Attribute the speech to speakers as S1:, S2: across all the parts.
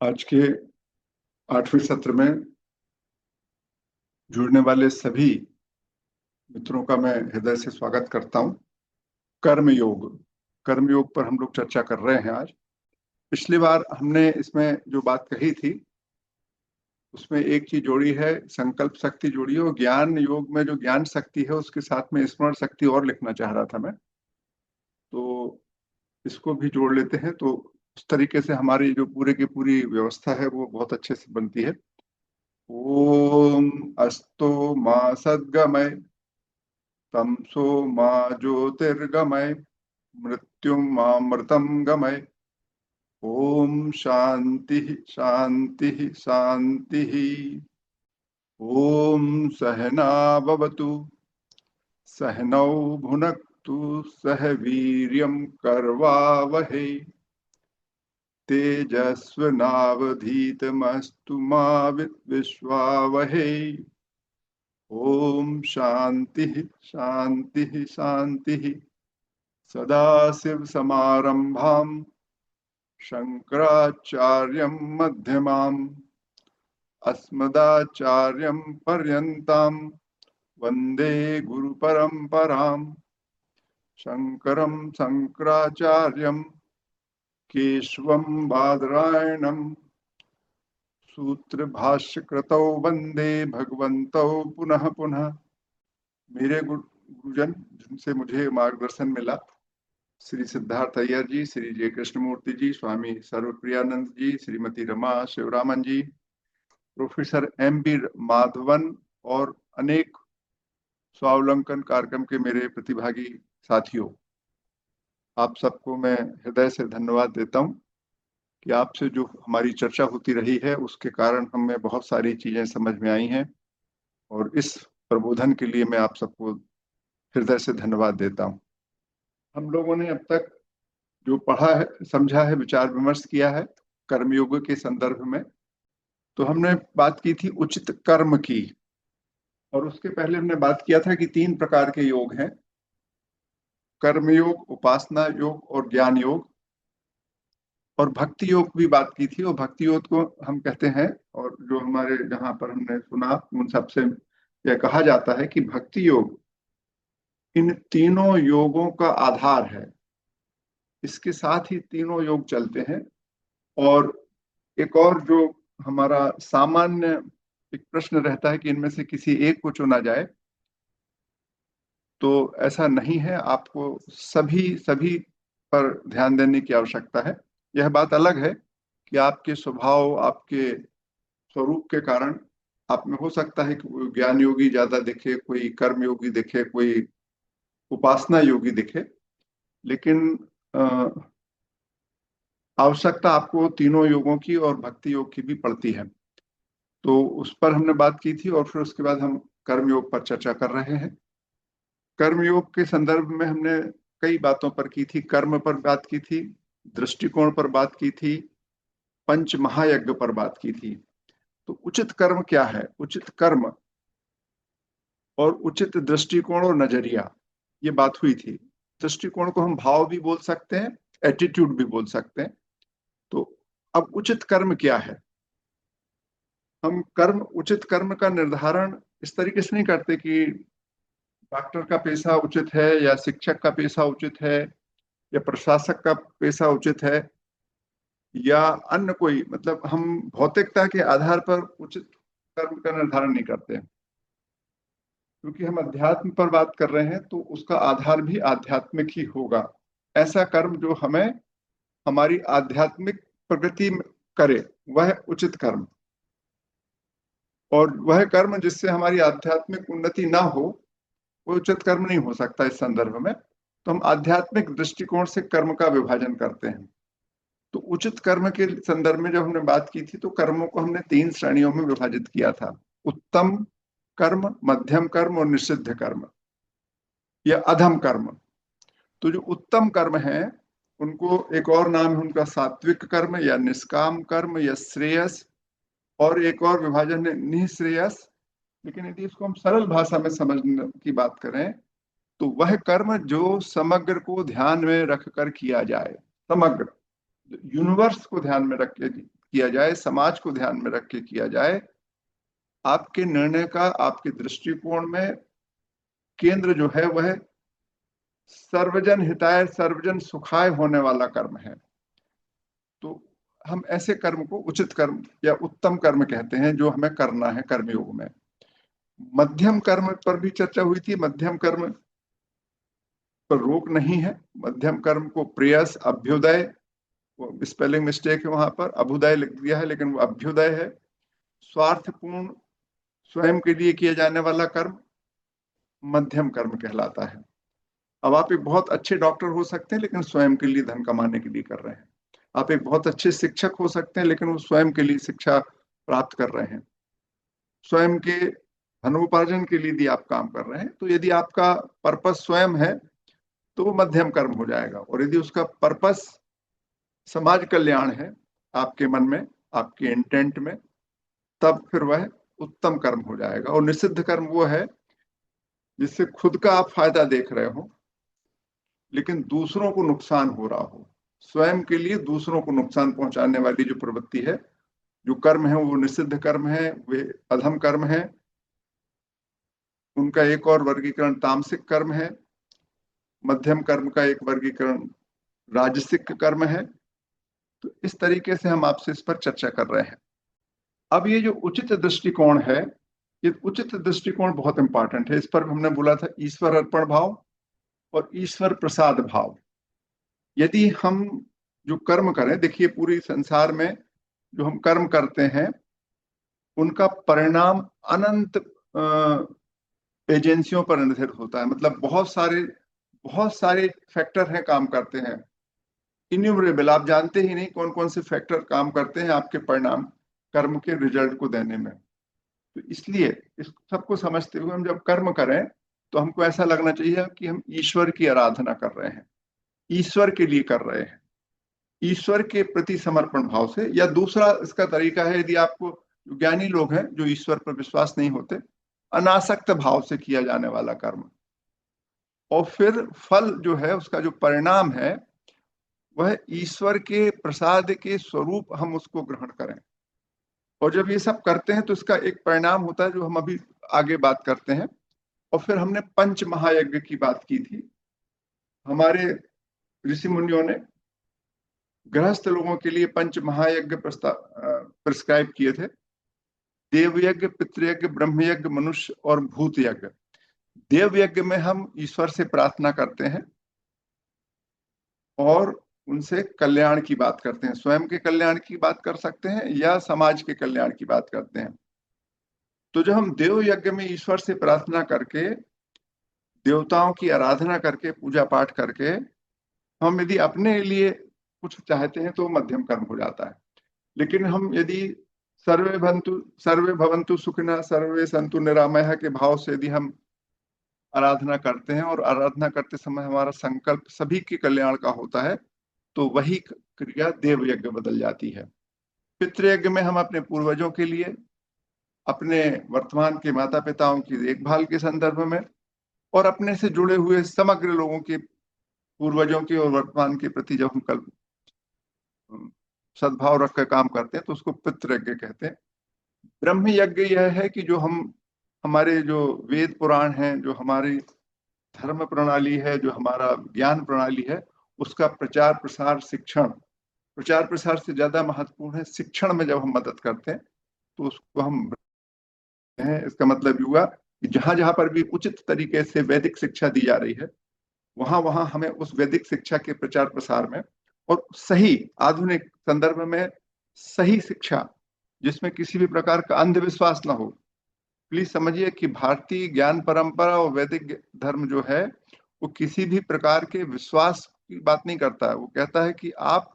S1: आज के 8वें सत्र में जुड़ने वाले सभी मित्रों का मैं हृदय से स्वागत करता हूं। कर्मयोग कर्मयोग पर हम लोग चर्चा कर रहे हैं आज। पिछली बार हमने इसमें जो बात कही थी उसमें एक चीज जोड़ी है, संकल्प शक्ति जोड़ी है, और ज्ञान योग में जो ज्ञान शक्ति है उसके साथ में स्मरण शक्ति और लिखना चाह रहा था मैं, तो इसको भी जोड़ लेते हैं। तो उस तरीके से हमारी जो पूरे की पूरी व्यवस्था है वो बहुत अच्छे से बनती है। ओम अस्तो मा सद्गमय तमसो मा ज्योतिर्गमय मृत्युम मामृतम गमय। ओम शांति शांति शांति। ओम सहना भवतु सहनौ भुनक्तु सह वीर्यं करवावहै तेजस्विनावधीतमस्तु मा विद्विषावहै। ओम शांति शांति शांति। सदाशिव समारंभां शंकराचार्यं मध्यमाम् अस्मदाचार्यं पर्यन्तां वंदे गुरु परंपराम्। शंकरं शंकराचार्यं केशवं बादरायणं सूत्र भाष्य कृतौ वंदे भगवन्तौ पुनः पुनः। मेरे गुरुजन जिनसे मुझे मार्गदर्शन मिला, श्री सिद्धार्थ अय्यर जी, श्री जय कृष्णमूर्ति जी, स्वामी सर्वप्रियानंद जी, श्रीमती रमा शिवरामन जी, प्रोफेसर M.B. माधवन और अनेक स्वावलंबन कार्यक्रम के मेरे प्रतिभागी साथियों, आप सबको मैं हृदय से धन्यवाद देता हूं कि आपसे जो हमारी चर्चा होती रही है उसके कारण हमें बहुत सारी चीजें समझ में आई हैं, और इस प्रबोधन के लिए मैं आप सबको हृदय से धन्यवाद देता हूं। हम लोगों ने अब तक जो पढ़ा है, समझा है, विचार विमर्श किया है कर्मयोग के संदर्भ में, तो हमने बात की थी उचित कर्म की, और उसके पहले हमने बात किया था कि 3 प्रकार के योग हैं, कर्मयोग, उपासना योग और ज्ञान योग। और भक्ति योग भी बात की थी, और भक्ति योग को हम कहते हैं, और जो हमारे जहां पर हमने सुना उन सबसे यह कहा जाता है कि भक्ति योग इन तीनों योगों का आधार है, इसके साथ ही तीनों योग चलते हैं। और एक और जो हमारा सामान्य एक प्रश्न रहता है कि इनमें से किसी एक को चुना जाए, तो ऐसा नहीं है, आपको सभी सभी पर ध्यान देने की आवश्यकता है। यह बात अलग है कि आपके स्वभाव, आपके स्वरूप के कारण आप में हो सकता है कि कोई ज्ञान योगी ज्यादा दिखे, कोई कर्म योगी दिखे, कोई उपासना योगी दिखे, लेकिन आवश्यकता आपको तीनों योगों की और भक्ति योग की भी पड़ती है। तो उस पर हमने बात की थी, और फिर उसके बाद हम कर्म योग पर चर्चा कर रहे हैं। कर्म योग के संदर्भ में हमने कई बातों पर की थी, कर्म पर बात की थी, दृष्टिकोण पर बात की थी, पंच महायज्ञ पर बात की थी। तो उचित कर्म क्या है? उचित कर्म और उचित दृष्टिकोण और नजरिया, ये बात हुई थी। दृष्टिकोण को हम भाव भी बोल सकते हैं, एटीट्यूड भी बोल सकते हैं। तो अब उचित कर्म क्या है? हम उचित कर्म का निर्धारण इस तरीके से नहीं करते कि डॉक्टर का पेशा उचित है, या शिक्षक का पेशा उचित है, या प्रशासक का पेशा उचित है, या अन्य कोई, मतलब हम भौतिकता के आधार पर उचित कर्म का निर्धारण नहीं करते। क्योंकि हम अध्यात्म पर बात कर रहे हैं तो उसका आधार भी आध्यात्मिक ही होगा। ऐसा कर्म जो हमें हमारी आध्यात्मिक प्रगति करे, वह उचित कर्म। और वह कर्म जिससे हमारी आध्यात्मिक उन्नति ना हो, वो उचित कर्म नहीं हो सकता। इस संदर्भ में तो हम आध्यात्मिक दृष्टिकोण से कर्म का विभाजन करते हैं। तो उचित कर्म के संदर्भ में जब हमने बात की थी, तो कर्मों को हमने 3 श्रेणियों में विभाजित किया था: उत्तम कर्म, मध्यम कर्म और निषिद्ध कर्म, या अधम कर्म। तो जो उत्तम कर्म है उनको एक और नाम है उनका सात्विक कर्म, या निष्काम कर्म, या श्रेयस, और एक और विभाजन है निःश्रेयस। लेकिन यदि इसको हम सरल भाषा में समझने की बात करें, तो वह कर्म जो समग्र को ध्यान में रखकर किया जाए, समग्र यूनिवर्स को ध्यान में रख के किया जाए, समाज को ध्यान में रख के किया जाए, आपके निर्णय का, आपके दृष्टिकोण में केंद्र जो है वह सर्वजन हिताय सर्वजन सुखाय होने वाला कर्म है। तो हम ऐसे कर्म को उचित कर्म या उत्तम कर्म कहते हैं जो हमें करना है कर्मयोग में। मध्यम कर्म पर भी चर्चा हुई थी। मध्यम कर्म पर रोक नहीं है। मध्यम कर्म को प्रेयस, अभ्युदय, स्पेलिंग मिस्टेक है वहां पर, अभ्युदय लिख दिया है लेकिन वो अभ्युदय है। स्वार्थपूर्ण स्वयं के लिए किया जाने वाला कर्म मध्यम कर्म कहलाता है। अब आप एक बहुत अच्छे डॉक्टर हो सकते हैं लेकिन स्वयं के लिए धन कमाने के लिए कर रहे हैं। आप एक बहुत अच्छे शिक्षक हो सकते हैं लेकिन वो स्वयं के लिए शिक्षा प्राप्त कर रहे हैं, स्वयं के धनोपार्जन के लिए भी आप काम कर रहे हैं। तो यदि आपका पर्पस स्वयं है तो वो मध्यम कर्म हो जाएगा, और यदि उसका पर्पस समाज कल्याण है आपके मन में, आपके इंटेंट में, तब फिर वह उत्तम कर्म हो जाएगा। और निषिद्ध कर्म वो है जिससे खुद का आप फायदा देख रहे हो लेकिन दूसरों को नुकसान हो रहा हो। स्वयं के लिए दूसरों को नुकसान पहुंचाने वाली जो प्रवृत्ति है, जो कर्म है, वो निषिद्ध कर्म है, वे अधम कर्म है। उनका एक और वर्गीकरण तामसिक कर्म है। मध्यम कर्म का एक वर्गीकरण राजसिक कर्म है। तो इस तरीके से हम आपसे इस पर चर्चा कर रहे हैं। अब ये जो उचित दृष्टिकोण है, ये उचित दृष्टिकोण बहुत इंपॉर्टेंट है। इस पर हमने बोला था ईश्वर अर्पण भाव और ईश्वर प्रसाद भाव। यदि हम जो कर्म करें, देखिए पूरी संसार में जो हम कर्म करते हैं उनका परिणाम अनंत एजेंसियों पर निर्भर होता है। मतलब बहुत सारे फैक्टर हैं, काम करते हैं, इन्यूमरेबल। आप जानते ही नहीं कौन कौन से फैक्टर काम करते हैं आपके परिणाम, कर्म के रिजल्ट को देने में। तो इसलिए इस सबको समझते हुए हम जब कर्म करें तो हमको ऐसा लगना चाहिए कि हम ईश्वर की आराधना कर रहे हैं, ईश्वर के लिए कर रहे हैं, ईश्वर के प्रति समर्पण भाव से। या दूसरा इसका तरीका है, यदि आपको, जो ज्ञानी लोग हैं जो ईश्वर पर विश्वास नहीं होते, अनासक्त भाव से किया जाने वाला कर्म। और फिर फल जो है, उसका जो परिणाम है, वह ईश्वर के प्रसाद के स्वरूप हम उसको ग्रहण करें। और जब ये सब करते हैं तो इसका एक परिणाम होता है जो हम अभी आगे बात करते हैं। और फिर हमने पंच महायज्ञ की बात की थी। हमारे ऋषि मुनियों ने गृहस्थ लोगों के लिए पंच महायज्ञ प्रिस्क्राइब किए थे। देवयज्ञ, पितृयज्ञ, ब्रह्मयज्ञ, मनुष्य और भूत यज्ञ। देव यज्ञ में हम ईश्वर से प्रार्थना करते हैं और उनसे कल्याण की बात करते हैं। स्वयं के कल्याण की बात कर सकते हैं या समाज के कल्याण की बात करते हैं। तो जब हम देव यज्ञ में ईश्वर से प्रार्थना करके, देवताओं की आराधना करके, पूजा पाठ करके हम यदि अपने लिए कुछ चाहते हैं तो मध्यम कर्म हो जाता है। लेकिन हम यदि सर्वे भवन्तु सुखिनः सर्वे सन्तु निरामयः के भाव से यदि हम आराधना करते हैं और आराधना करते समय हमारा संकल्प सभी के कल्याण का होता है, तो वही क्रिया देव यज्ञ बदल जाती है। पितृयज्ञ में हम अपने पूर्वजों के लिए, अपने वर्तमान के माता पिताओं की देखभाल के संदर्भ में और अपने से जुड़े हुए समग्र लोगों के, पूर्वजों के और वर्तमान के प्रति जब हम कल सद्भाव रख कर काम करते हैं तो उसको पितृयज्ञ कहते हैं। ब्रह्म यज्ञ यह है कि जो हमारे जो वेद पुराण हैं, जो हमारी धर्म प्रणाली है, जो हमारा ज्ञान प्रणाली है, उसका प्रचार प्रसार, शिक्षण, प्रचार प्रसार से ज्यादा महत्वपूर्ण है शिक्षण में जब हम मदद करते हैं तो उसको हम हैं। इसका मतलब ये हुआ कि जहां जहां पर भी उचित तरीके से वैदिक शिक्षा दी जा रही है, वहां वहां हमें उस वैदिक शिक्षा के प्रचार प्रसार में और सही आधुनिक संदर्भ में सही शिक्षा, जिसमें किसी भी प्रकार का अंधविश्वास ना हो। प्लीज समझिए कि भारतीय ज्ञान परंपरा और वैदिक धर्म जो है वो किसी भी प्रकार के विश्वास की बात नहीं करता है। वो कहता है कि आप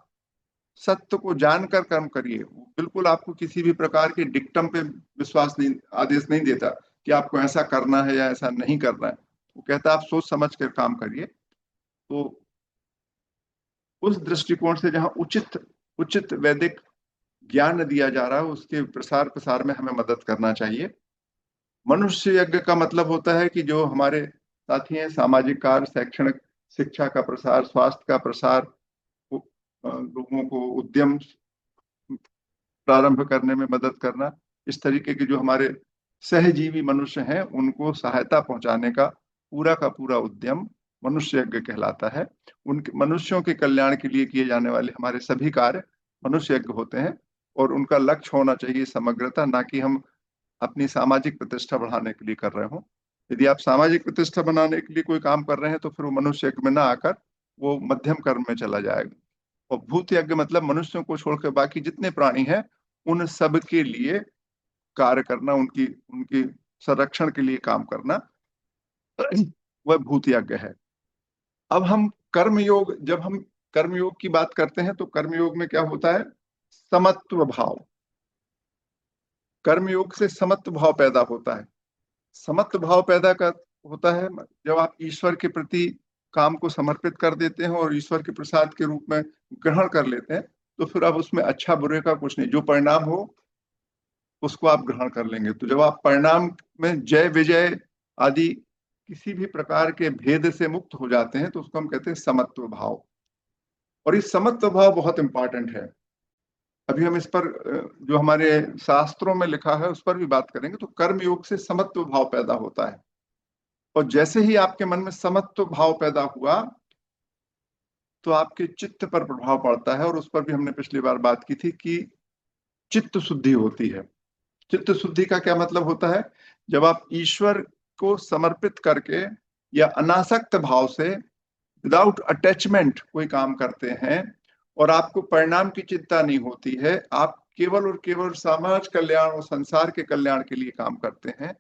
S1: सत्य को जानकर कर्म करिए। वो बिल्कुल आपको किसी भी प्रकार के डिक्टम पे विश्वास नहीं, आदेश नहीं देता कि आपको ऐसा करना है या ऐसा नहीं करना है। वो कहता है आप सोच समझ कर काम करिए। तो उस दृष्टिकोण से जहाँ उचित उचित वैदिक ज्ञान दिया जा रहा है, उसके प्रसार प्रसार में हमें मदद करना चाहिए। मनुष्य यज्ञ का मतलब होता है कि जो हमारे साथी हैं, सामाजिक कार्य, शैक्षणिक शिक्षा का प्रसार, स्वास्थ्य का प्रसार, लोगों को उद्यम प्रारंभ करने में मदद करना, इस तरीके के जो हमारे सहजीवी मनुष्य हैं उनको सहायता पहुंचाने का पूरा उद्यम मनुष्य यज्ञ कहलाता है। उनके मनुष्यों के कल्याण के लिए किए जाने वाले हमारे सभी कार्य मनुष्य यज्ञ होते हैं और उनका लक्ष्य होना चाहिए समग्रता, ना कि हम अपनी सामाजिक प्रतिष्ठा बढ़ाने के लिए कर रहे हो। यदि आप सामाजिक प्रतिष्ठा बनाने के लिए कोई काम कर रहे हैं तो फिर वो मनुष्य यज्ञ में ना आकर वो मध्यम कर्म में चला जाएगा। और भूत यज्ञ मतलब मनुष्यों को छोड़कर बाकी जितने प्राणी हैं उन सब के लिए कार्य करना, उनकी उनकी संरक्षण के लिए काम करना, वह भूत यज्ञ है। अब हम कर्मयोग, जब हम कर्मयोग की बात करते हैं तो कर्मयोग में क्या होता है? समत्व भाव। कर्मयोग से समत्व भाव पैदा होता है। समत्व भाव पैदा कर होता है जब आप ईश्वर के प्रति काम को समर्पित कर देते हैं और ईश्वर के प्रसाद के रूप में ग्रहण कर लेते हैं, तो फिर अब उसमें अच्छा बुरे का कुछ नहीं, जो परिणाम हो उसको आप ग्रहण कर लेंगे। तो जब आप परिणाम में जय विजय आदि किसी भी प्रकार के भेद से मुक्त हो जाते हैं तो उसको हम कहते हैं समत्व भाव। और इस समत्व भाव बहुत इंपॉर्टेंट है। अभी हम इस पर जो हमारे शास्त्रों में लिखा है उस पर भी बात करेंगे। तो कर्म योग से समत्व भाव पैदा होता है और जैसे ही आपके मन में समत्व भाव पैदा हुआ तो आपके चित्त पर प्रभाव पड़ता है। और उस पर भी हमने पिछली बार बात की थी कि चित्त शुद्धि होती है। चित्त शुद्धि का क्या मतलब होता है? जब आप ईश्वर को समर्पित करके या अनासक्त भाव से विदाउट अटैचमेंट कोई काम करते हैं और आपको परिणाम की चिंता नहीं होती है, आप केवल और केवल समाज कल्याण और संसार के कल्याण के लिए काम करते हैं,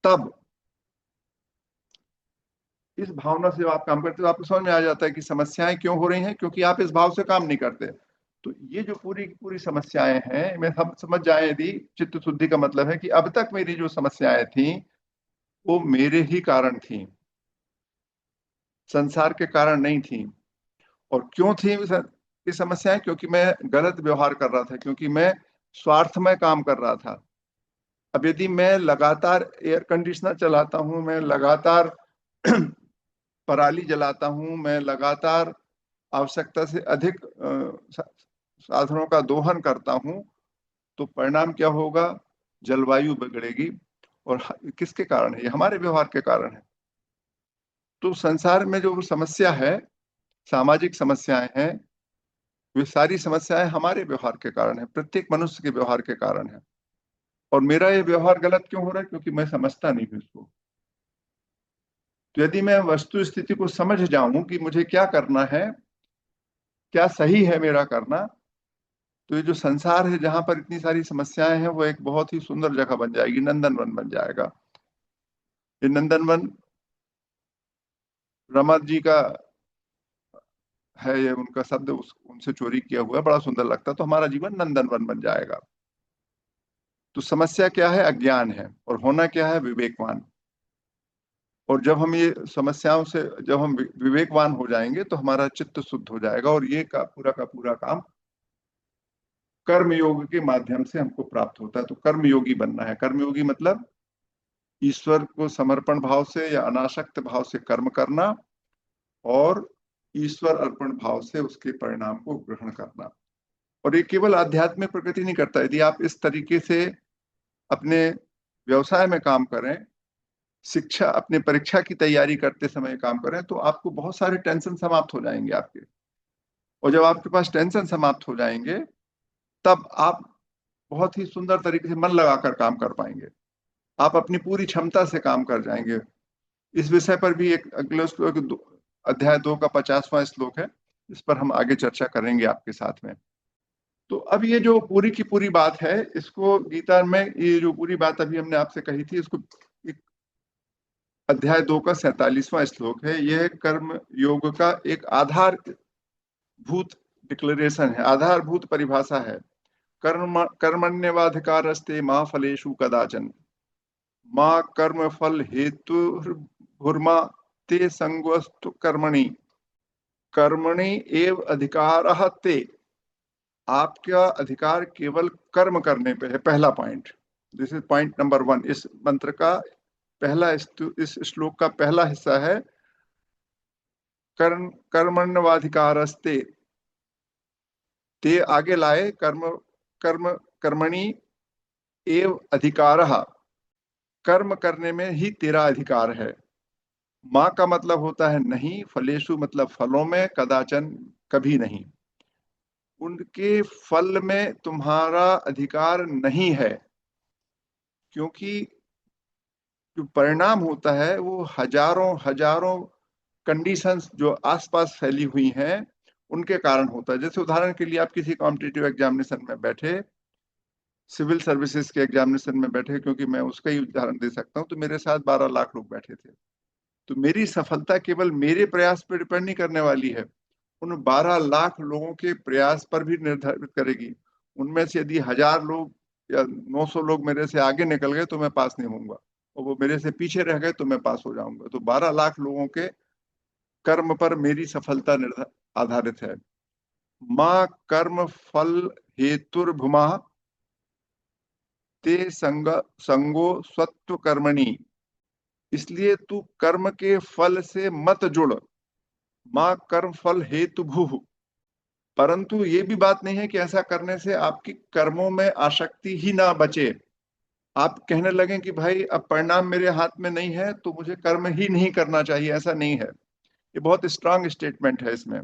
S1: तब इस भावना से आप काम करते हो तो आपको समझ में आ जाता है कि समस्याएं क्यों हो रही हैं, क्योंकि आप इस भाव से काम नहीं करते। तो ये जो पूरी की पूरी समस्याएं हैं, मैं हम समझ जाए यदि, चित्त शुद्धि का मतलब है कि अब तक मेरी जो समस्याएं थी वो मेरे ही कारण थी, संसार के कारण नहीं थी। और क्यों थी ये समस्याएं? क्योंकि मैं गलत व्यवहार कर रहा था, क्योंकि मैं स्वार्थमय काम कर रहा था। अब यदि मैं लगातार एयर कंडीशनर चलाता हूं, मैं लगातार पराली जलाता हूं, मैं लगातार आवश्यकता से अधिक साधनों का दोहन करता हूं, तो परिणाम क्या होगा? जलवायु बिगड़ेगी। और किसके कारण है? ये हमारे व्यवहार के कारण है। तो संसार में जो समस्या है, सामाजिक समस्याएं हैं, वे सारी समस्याएं हमारे व्यवहार के कारण है, प्रत्येक मनुष्य के व्यवहार के कारण है। और मेरा ये व्यवहार गलत क्यों हो रहा है? क्योंकि मैं समझता नहीं हूं इसको। तो यदि मैं वस्तु स्थिति को समझ जाऊं कि मुझे क्या करना है, क्या सही है मेरा करना, तो ये जो संसार है जहां पर इतनी सारी समस्याएं हैं वो एक बहुत ही सुंदर जगह बन जाएगी, नंदनवन बन जाएगा। ये नंदनवन रमा जी का है, ये उनका शब्द उनसे चोरी किया हुआ है, बड़ा सुंदर लगता है। तो हमारा जीवन नंदनवन बन जाएगा। तो समस्या क्या है? अज्ञान है। और होना क्या है? विवेकवान। और जब हम ये समस्याओं से, जब हम विवेकवान हो जाएंगे तो हमारा चित्त शुद्ध हो जाएगा। और ये का पूरा काम कर्मयोग के माध्यम से हमको प्राप्त होता है। तो कर्मयोगी बनना है। कर्मयोगी मतलब ईश्वर को समर्पण भाव से या अनासक्त भाव से कर्म करना और ईश्वर अर्पण भाव से उसके परिणाम को ग्रहण करना। और ये केवल आध्यात्मिक प्रगति नहीं करता। यदि आप इस तरीके से अपने व्यवसाय में काम करें, शिक्षा, अपने परीक्षा की तैयारी करते समय काम करें, तो आपको बहुत सारे टेंशन समाप्त हो जाएंगे आपके। और जब आपके पास टेंशन समाप्त हो जाएंगे तब आप बहुत ही सुंदर तरीके से मन लगाकर काम कर पाएंगे। आप अपनी पूरी क्षमता से काम कर जाएंगे। इस विषय पर भी एक अगले श्लोक, अध्याय 2 का 50वां श्लोक है, इस पर हम आगे चर्चा करेंगे आपके साथ में। तो अब ये जो पूरी की पूरी बात है, इसको गीता में, ये जो पूरी बात अभी हमने आपसे कही थी, इसको अध्याय 2 का 47वां श्लोक है। यह कर्म योग का एक आधारभूत डिक्लेरेशन है, आधारभूत परिभाषा है। कर्मण्यवाधिकारस्ते मां फलेषु कदाचन मां कर्म फल हेतु भूर्मा ते संगोस्तु कर्मणि कर्मणि एव अधिकारः ते। आपका अधिकार केवल कर्म करने पे है। पहला point, this is point number 1। इस मंत्र का पहला, इस श्लोक का पहला हिस्सा है कर्मण्यवाधिकारस्ते। ते आगे लाए कर्म कर्म कर्मणि एव अधिकारः, कर्म करने में ही तेरा अधिकार है। माँ का मतलब होता है नहीं, फलेषु मतलब फलों में, कदाचन कभी नहीं, उनके फल में तुम्हारा अधिकार नहीं है, क्योंकि जो परिणाम होता है वो हजारों हजारों कंडीशंस जो आसपास फैली हुई हैं उनके कारण होता है। जैसे उदाहरण के लिए आप किसी कॉम्पिटिटिव एग्जामिनेशन में बैठे, सिविल सर्विसेज के एग्जामिनेशन में बैठे, क्योंकि मैं उसका ही उदाहरण दे सकता हूँ, तो मेरे साथ 12 लाख लोग बैठे थे। तो मेरी सफलता केवल मेरे प्रयास पर डिपेंड नहीं करने वाली है, उन 12 लाख लोगों के प्रयास पर भी निर्धारित करेगी। उनमें से यदि 1000 लोग या 900 लोग मेरे से आगे निकल गए तो मैं पास नहीं होऊंगा, और वो मेरे से पीछे रह गए तो मैं पास हो जाऊंगा। तो 12 लाख लोगों के कर्म पर मेरी सफलता आधारित है। माँ कर्म फल हेतुर्भुमा ते संगो स्वत्व कर्मणि, इसलिए तू कर्म के फल से मत जुड़। माँ कर्म फल हेतु भू, परंतु ये भी बात नहीं है कि ऐसा करने से आपकी कर्मों में आसक्ति ही ना बचे। आप कहने लगे कि भाई अब परिणाम मेरे हाथ में नहीं है तो मुझे कर्म ही नहीं करना चाहिए, ऐसा नहीं है। ये बहुत स्ट्रांग स्टेटमेंट है इसमें,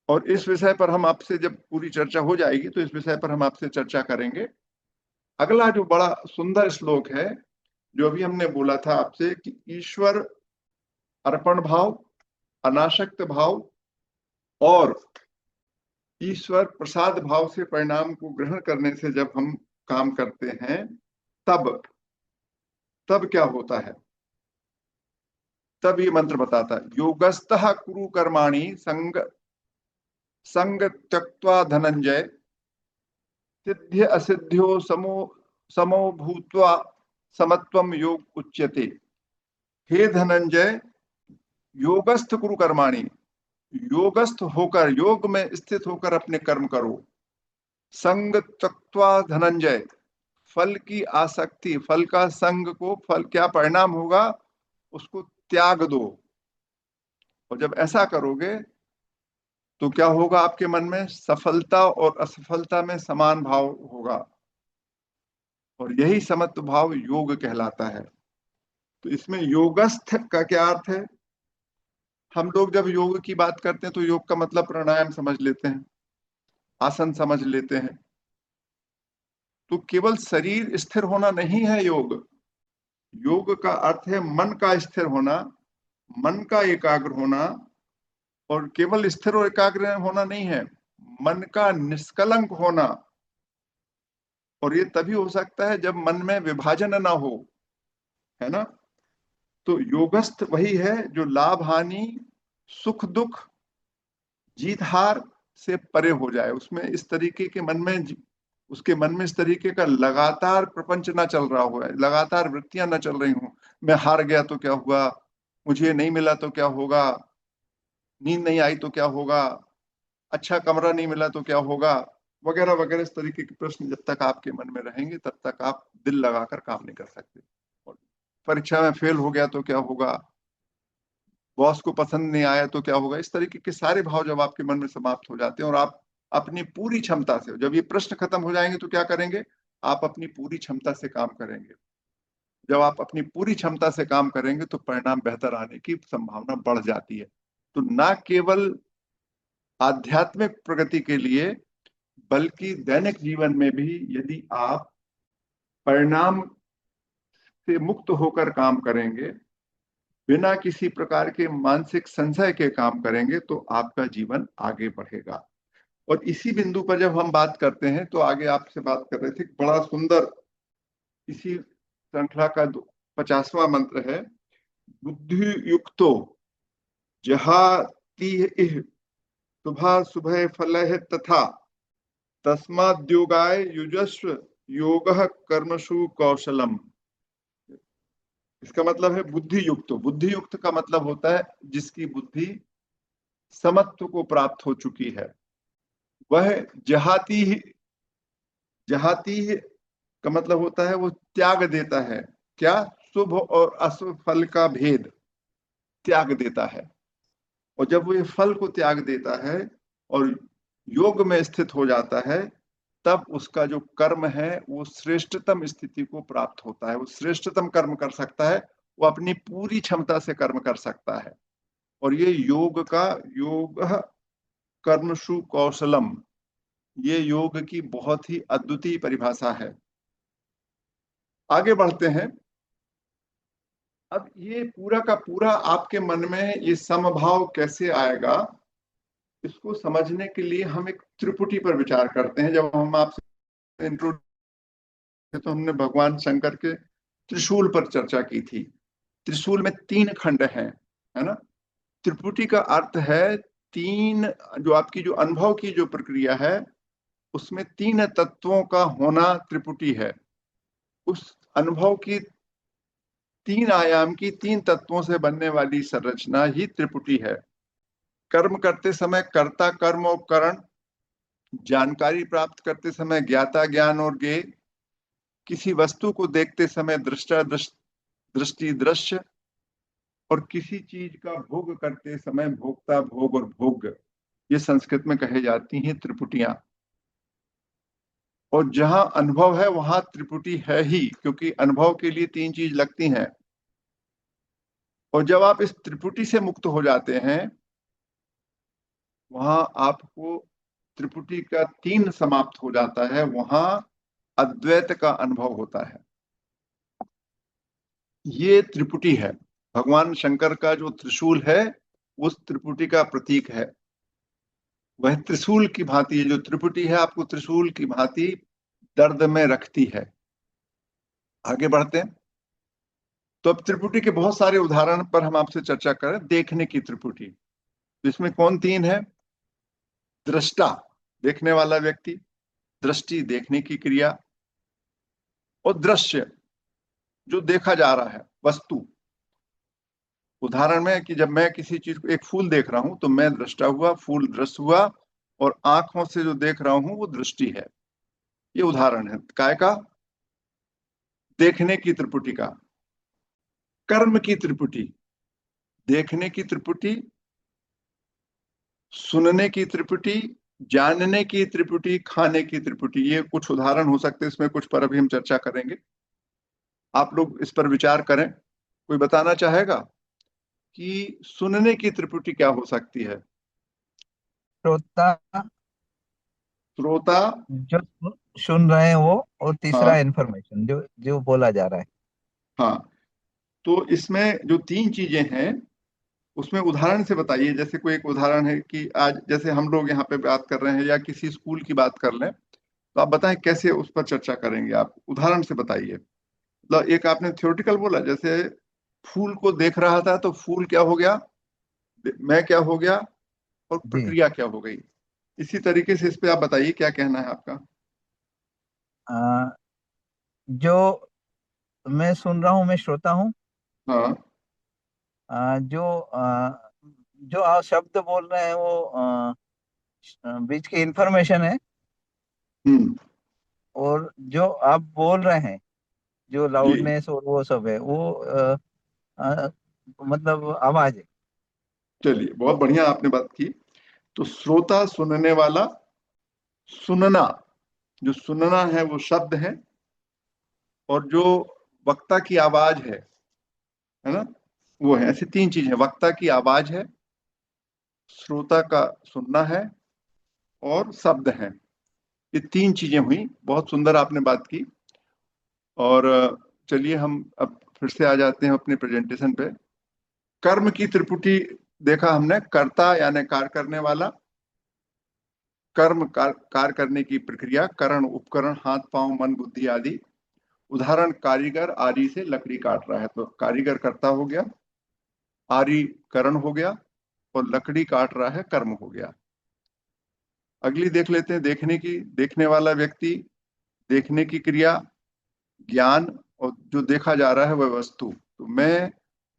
S1: और इस विषय पर हम आपसे जब पूरी चर्चा हो जाएगी तो इस विषय पर हम आपसे चर्चा करेंगे। अगला जो बड़ा सुंदर श्लोक है, जो अभी हमने बोला था आपसे कि ईश्वर अर्पण भाव, अनासक्त भाव और ईश्वर प्रसाद भाव से परिणाम को ग्रहण करने से जब हम काम करते हैं तब तब क्या होता है, तब ये मंत्र बताता है, योगस्थः कुरु कर्माणि संग त्यक्त्वा धनंजय, सिद्ध्य असिद्ध्यो समो समो भूत्वा समत्वम योग उच्यते। हे धनंजय, योगस्थ कुरु कर्माणि, योगस्थ होकर, योग में स्थित होकर अपने कर्म करो। संग त्यक्त्वा धनंजय, फल की आसक्ति, फल का संग को, फल क्या परिणाम होगा उसको त्याग दो। और जब ऐसा करोगे तो क्या होगा, आपके मन में सफलता और असफलता में समान भाव होगा, और यही समत्व भाव योग कहलाता है। तो इसमें योगस्थ का क्या अर्थ है? हम लोग जब योग की बात करते हैं तो योग का मतलब प्राणायाम समझ लेते हैं, आसन समझ लेते हैं। तो केवल शरीर स्थिर होना नहीं है योग। योग का अर्थ है मन का स्थिर होना, मन का एकाग्र होना। और केवल स्थिर और एकाग्र होना नहीं है, मन का निष्कलंक होना। और ये तभी हो सकता है जब मन में विभाजन ना हो, है ना। तो योगस्थ वही है जो लाभ हानि, सुख दुख, जीत हार से परे हो जाए। उसमें इस तरीके के मन में, उसके मन में इस तरीके का लगातार प्रपंच ना चल रहा हो, लगातार वृत्तियां ना चल रही हो। मैं हार गया तो क्या हुआ, मुझे नहीं मिला तो क्या होगा, नींद नहीं आई तो क्या होगा, अच्छा कमरा नहीं मिला तो क्या होगा, वगैरह वगैरह। इस तरीके के प्रश्न जब तक आपके मन में रहेंगे तब तक आप दिल लगाकर काम नहीं कर सकते। और परीक्षा में फेल हो गया तो क्या होगा, बॉस को पसंद नहीं आया तो क्या होगा, इस तरीके के सारे भाव जब आपके मन में समाप्त हो जाते हैं और आप अपनी पूरी क्षमता से, जब ये प्रश्न खत्म हो जाएंगे तो क्या करेंगे, आप अपनी पूरी क्षमता से काम करेंगे। जब आप अपनी पूरी क्षमता से काम करेंगे तो परिणाम बेहतर आने की संभावना बढ़ जाती है। तो ना केवल आध्यात्मिक प्रगति के लिए बल्कि दैनिक जीवन में भी यदि आप परिणाम से मुक्त होकर काम करेंगे, बिना किसी प्रकार के मानसिक संशय के काम करेंगे, तो आपका जीवन आगे बढ़ेगा। और इसी बिंदु पर जब हम बात करते हैं तो आगे आपसे बात कर रहे थे, बड़ा सुंदर इसी श्रृंखला का 50वां मंत्र है, बुद्धि युक्तो जहाति इह शुभा शुभ फल तथा तस्माद्योगाय युजस्व योगः कर्मसु कौशलम। इसका मतलब है बुद्धि युक्त। बुद्धि युक्त का मतलब होता है जिसकी बुद्धि समत्व को प्राप्त हो चुकी है, वह जहाती ही, जहाती ही का मतलब होता है वो त्याग देता है। क्या? शुभ और अशुभ फल का भेद त्याग देता है। और जब वो ये फल को त्याग देता है और योग में स्थित हो जाता है, तब उसका जो कर्म है वो श्रेष्ठतम स्थिति को प्राप्त होता है। वो श्रेष्ठतम कर्म कर सकता है, वो अपनी पूरी क्षमता से कर्म कर सकता है। और ये योग कर्मसु कौशलम, ये योग की बहुत ही अद्वितीय परिभाषा है। आगे बढ़ते हैं। अब ये पूरा का पूरा आपके मन में ये समभाव कैसे आएगा, इसको समझने के लिए हम एक त्रिपुटी पर विचार करते हैं। जब हम आपसे इंट्रोड्यूस, तो हमने भगवान शंकर के त्रिशूल पर चर्चा की थी। त्रिशूल में 3 खंड हैं, है ना। त्रिपुटी का अर्थ है तीन, जो आपकी जो अनुभव की जो प्रक्रिया है उसमें 3 तत्वों का होना त्रिपुटी है। उस अनुभव की 3 आयाम की 3 तत्वों से बनने वाली संरचना ही त्रिपुटी है। कर्म करते समय कर्ता कर्म और करण, जानकारी प्राप्त करते समय ज्ञाता ज्ञान और ज्ञेय, किसी वस्तु को देखते समय दृष्टा दृष्टि दृश्य, और किसी चीज का भोग करते समय भोक्ता भोग और भोग्य, ये संस्कृत में कहे जाती हैं त्रिपुटियां। और जहां अनुभव है वहां त्रिपुटी है ही, क्योंकि अनुभव के लिए 3 चीज लगती हैं। और जब आप इस त्रिपुटी से मुक्त हो जाते हैं, वहां आपको त्रिपुटी का 3 समाप्त हो जाता है, वहां अद्वैत का अनुभव होता है। ये त्रिपुटी है। भगवान शंकर का जो त्रिशूल है उस त्रिपुटी का प्रतीक है। वह त्रिशूल की भांति, जो त्रिपुटी है आपको त्रिशूल की भांति दर्द में रखती है। आगे बढ़ते हैं। तो अब त्रिपुटी के बहुत सारे उदाहरण पर हम आपसे चर्चा करें। देखने की त्रिपुटी, तो इसमें कौन 3 है? दृष्टा, देखने वाला व्यक्ति, दृष्टि, देखने की क्रिया, और दृश्य, जो देखा जा रहा है वस्तु। उदाहरण में कि जब मैं किसी चीज को, एक फूल देख रहा हूं तो मैं दृष्टा हुआ, फूल दृश्य हुआ, और आंखों से जो देख रहा हूं वो दृष्टि है। ये उदाहरण है काय का? देखने की त्रिपुटी का। कर्म की त्रिपुटी, देखने की त्रिपुटी, सुनने की त्रिपुटी, जानने की त्रिपुटी, खाने की त्रिपुटी। ये कुछ उदाहरण हो सकते हैं इसमें, कुछ पर अभी हम चर्चा करेंगे। आप लोग इस पर विचार करें। कोई बताना चाहेगा कि सुनने की त्रिपुटी क्या हो सकती है?
S2: श्रोता,
S1: श्रोता।
S2: जो सुन रहे हैं वो, और तीसरा
S1: हाँ
S2: इंफॉर्मेशन, जो जो बोला जा रहा है।
S1: हाँ। तो इसमें जो 3 चीजें हैं उसमें उदाहरण से बताइए। जैसे कोई एक उदाहरण है कि आज जैसे हम लोग यहाँ पे बात कर रहे हैं या किसी स्कूल की बात कर लें, तो आप बताएं कैसे उस पर चर्चा करेंगे। आप उदाहरण से बताइए। मतलब एक आपने थ्योरेटिकल बोला, जैसे फूल को देख रहा था तो फूल क्या हो गया, मैं क्या हो गया, और
S2: जी।
S1: प्रक्रिया क्या हो गई। इसी तरीके से इस पे आप बताइए क्या कहना है आपका।
S2: आ, जो मैं सुन रहा हूँ, मैं श्रोता हूँ।
S1: हाँ।
S2: जो जो आप शब्द बोल रहे हैं वो बीच की इंफॉर्मेशन है।
S1: हम्म।
S2: और जो आप बोल रहे हैं, जो
S1: जी।
S2: लाउडनेस और वो सब है, वो अ, मतलब आवाज है।
S1: चलिए, बहुत बढ़िया आपने बात की। तो श्रोता, सुनने वाला, सुनना, जो सुनना है वो शब्द है, और जो वक्ता की आवाज है ना, वो है। ऐसी 3 चीज है। वक्ता की आवाज है, श्रोता का सुनना है, और शब्द है। ये 3 चीजें हुई। बहुत सुंदर आपने बात की। और चलिए हम अब फिर से आ जाते हैं अपने प्रेजेंटेशन पे। कर्म की त्रिपुटी देखा हमने। कर्ता यानी कार्य करने वाला, कर्म कार्य करने की प्रक्रिया, करण उपकरण, हाथ पांव मन बुद्धि आदि। उदाहरण, कारीगर आरी से लकड़ी काट रहा है, तो कारीगर कर्ता हो गया, आरी करण हो गया, और लकड़ी काट रहा है कर्म हो गया। अगली देख लेते हैं, देखने की। देखने वाला व्यक्ति, देखने की क्रिया, ज्ञान, और जो देखा जा रहा है वह वस्तु। तो मैं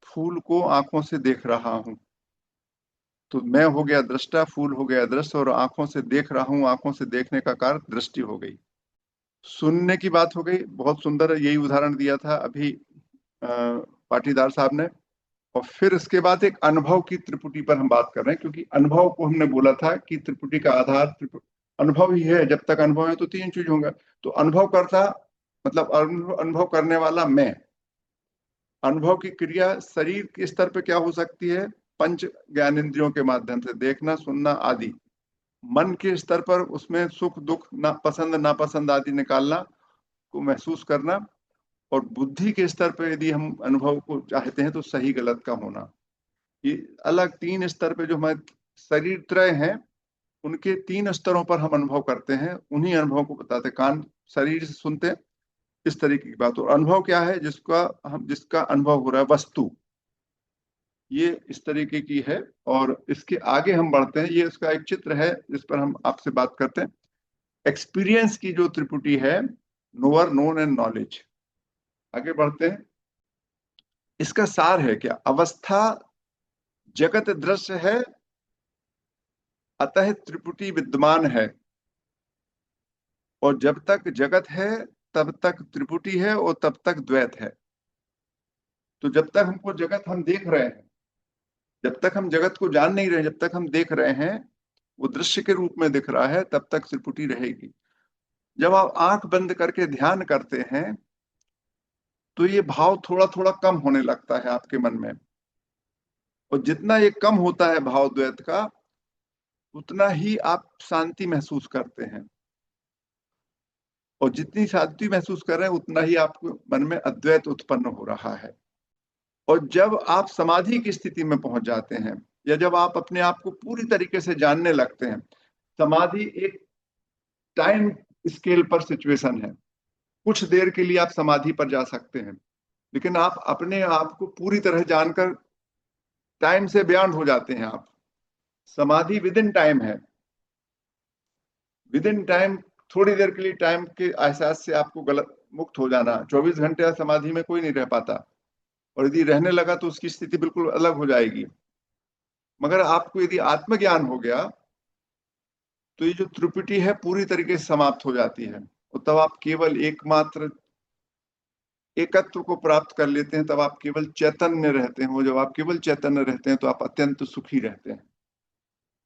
S1: फूल को आंखों से देख रहा हूं, तो मैं हो गया दृष्टा, फूल हो गया दृश्य, और आंखों से देख रहा हूं, आंखों से देखने का कार्य दृष्टि हो गई। सुनने की बात हो गई। बहुत सुंदर यही उदाहरण दिया था अभी पाटीदार साहब ने। और फिर इसके बाद एक अनुभव की त्रिपुटी पर हम बात कर रहे हैं, क्योंकि अनुभव को हमने बोला था कि त्रिपुटी का आधार अनुभव ही है, जब तक अनुभव है तो तीन चीज होंगे। तो अनुभव करता मतलब अनुभव करने वाला मैं। अनुभव की क्रिया शरीर के स्तर पे क्या हो सकती है? पंच ज्ञानेंद्रियों के माध्यम से देखना, सुनना आदि। मन के स्तर पर उसमें सुख दुख, ना पसंद नापसंद आदि निकालना, को महसूस करना। और बुद्धि के स्तर पर यदि हम अनुभव को चाहते हैं तो सही गलत का होना। ये अलग तीन स्तर पे जो हमारे शरीर त्रय हैं, उनके तीन स्तरों पर हम अनुभव करते हैं, उन्हीं अनुभव को बताते हैं। कान शरीर से सुनते हैं, इस तरीके की बात। और अनुभव क्या है? जिसका अनुभव हो रहा है, वस्तु, ये इस तरीके की है। और इसके आगे हम बढ़ते हैं, ये इसका एक चित्र है जिस पर हम आपसे बात करते हैं। एक्सपीरियंस की जो त्रिपुटी है, नोअर, नोन एंड नॉलेज। आगे बढ़ते हैं। इसका सार है क्या? अवस्था जगत दृश्य है, अतः त्रिपुटी विद्यमान है। और जब तक जगत है तब तक त्रिपुटी है, और तब तक द्वैत है। तो जब तक हमको जगत हम देख रहे हैं, जब तक हम जगत को जान नहीं रहे, जब तक हम देख रहे हैं, वो दृश्य के रूप में दिख रहा है, तब तक त्रिपुटी रहेगी। जब आप आंख बंद करके ध्यान करते हैं तो ये भाव थोड़ा थोड़ा कम होने लगता है आपके मन में। और जितना ये कम होता है भाव द्वैत का, उतना ही आप शांति महसूस करते हैं। और जितनी शांति महसूस कर रहे हैं, उतना ही आपको मन में अद्वैत उत्पन्न हो रहा है। और जब आप समाधि की स्थिति में पहुंच जाते हैं, या जब आप अपने आप को पूरी तरीके से जानने लगते हैं, समाधि एक टाइम स्केल पर सिचुएशन है। कुछ देर के लिए आप समाधि पर जा सकते हैं, लेकिन आप अपने आप को पूरी तरह जानकर टाइम से बियॉन्ड हो जाते हैं आप। समाधि विद इन टाइम है, विद इन टाइम। थोड़ी देर के लिए टाइम के एहसास से आपको गलत मुक्त हो जाना। 24 घंटे समाधि में कोई नहीं रह पाता, और यदि रहने लगा तो उसकी स्थिति बिल्कुल अलग हो जाएगी। मगर आपको यदि आत्मज्ञान हो गया तो ये जो त्रिपुटी है पूरी तरीके से समाप्त हो जाती है। और तब आप केवल एकमात्र एकत्व को प्राप्त कर लेते हैं, तब आप केवल चैतन्य रहते हैं। वो जब आप केवल चैतन्य रहते हैं तो आप अत्यंत सुखी रहते हैं।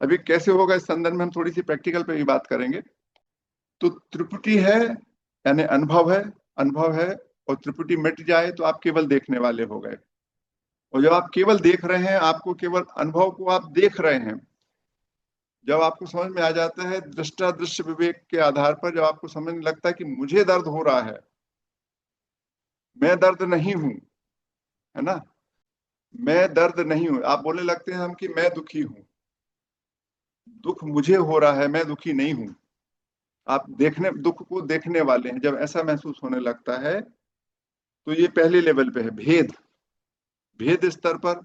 S1: अभी कैसे होगा इस संदर्भ में हम थोड़ी सी प्रैक्टिकल पे भी बात करेंगे। तो त्रिपुटी है यानी अनुभव है, अनुभव है। और त्रिपुटी मिट जाए तो आप केवल देखने वाले हो गए। और जब आप केवल देख रहे हैं, आपको केवल अनुभव को आप देख रहे हैं, जब आपको समझ में आ जाता है दृष्टा दृश्य विवेक के आधार पर, जब आपको समझने लगता है कि मुझे दर्द हो रहा है, मैं दर्द नहीं हूं, है ना, मैं दर्द नहीं हूं। आप बोलने लगते हैं हम कि मैं दुखी हूं, दुख मुझे हो रहा है, मैं दुखी नहीं हूं। आप देखने, दुख को देखने वाले हैं। जब ऐसा महसूस होने लगता है तो ये पहले लेवल पे है भेद। भेद स्तर पर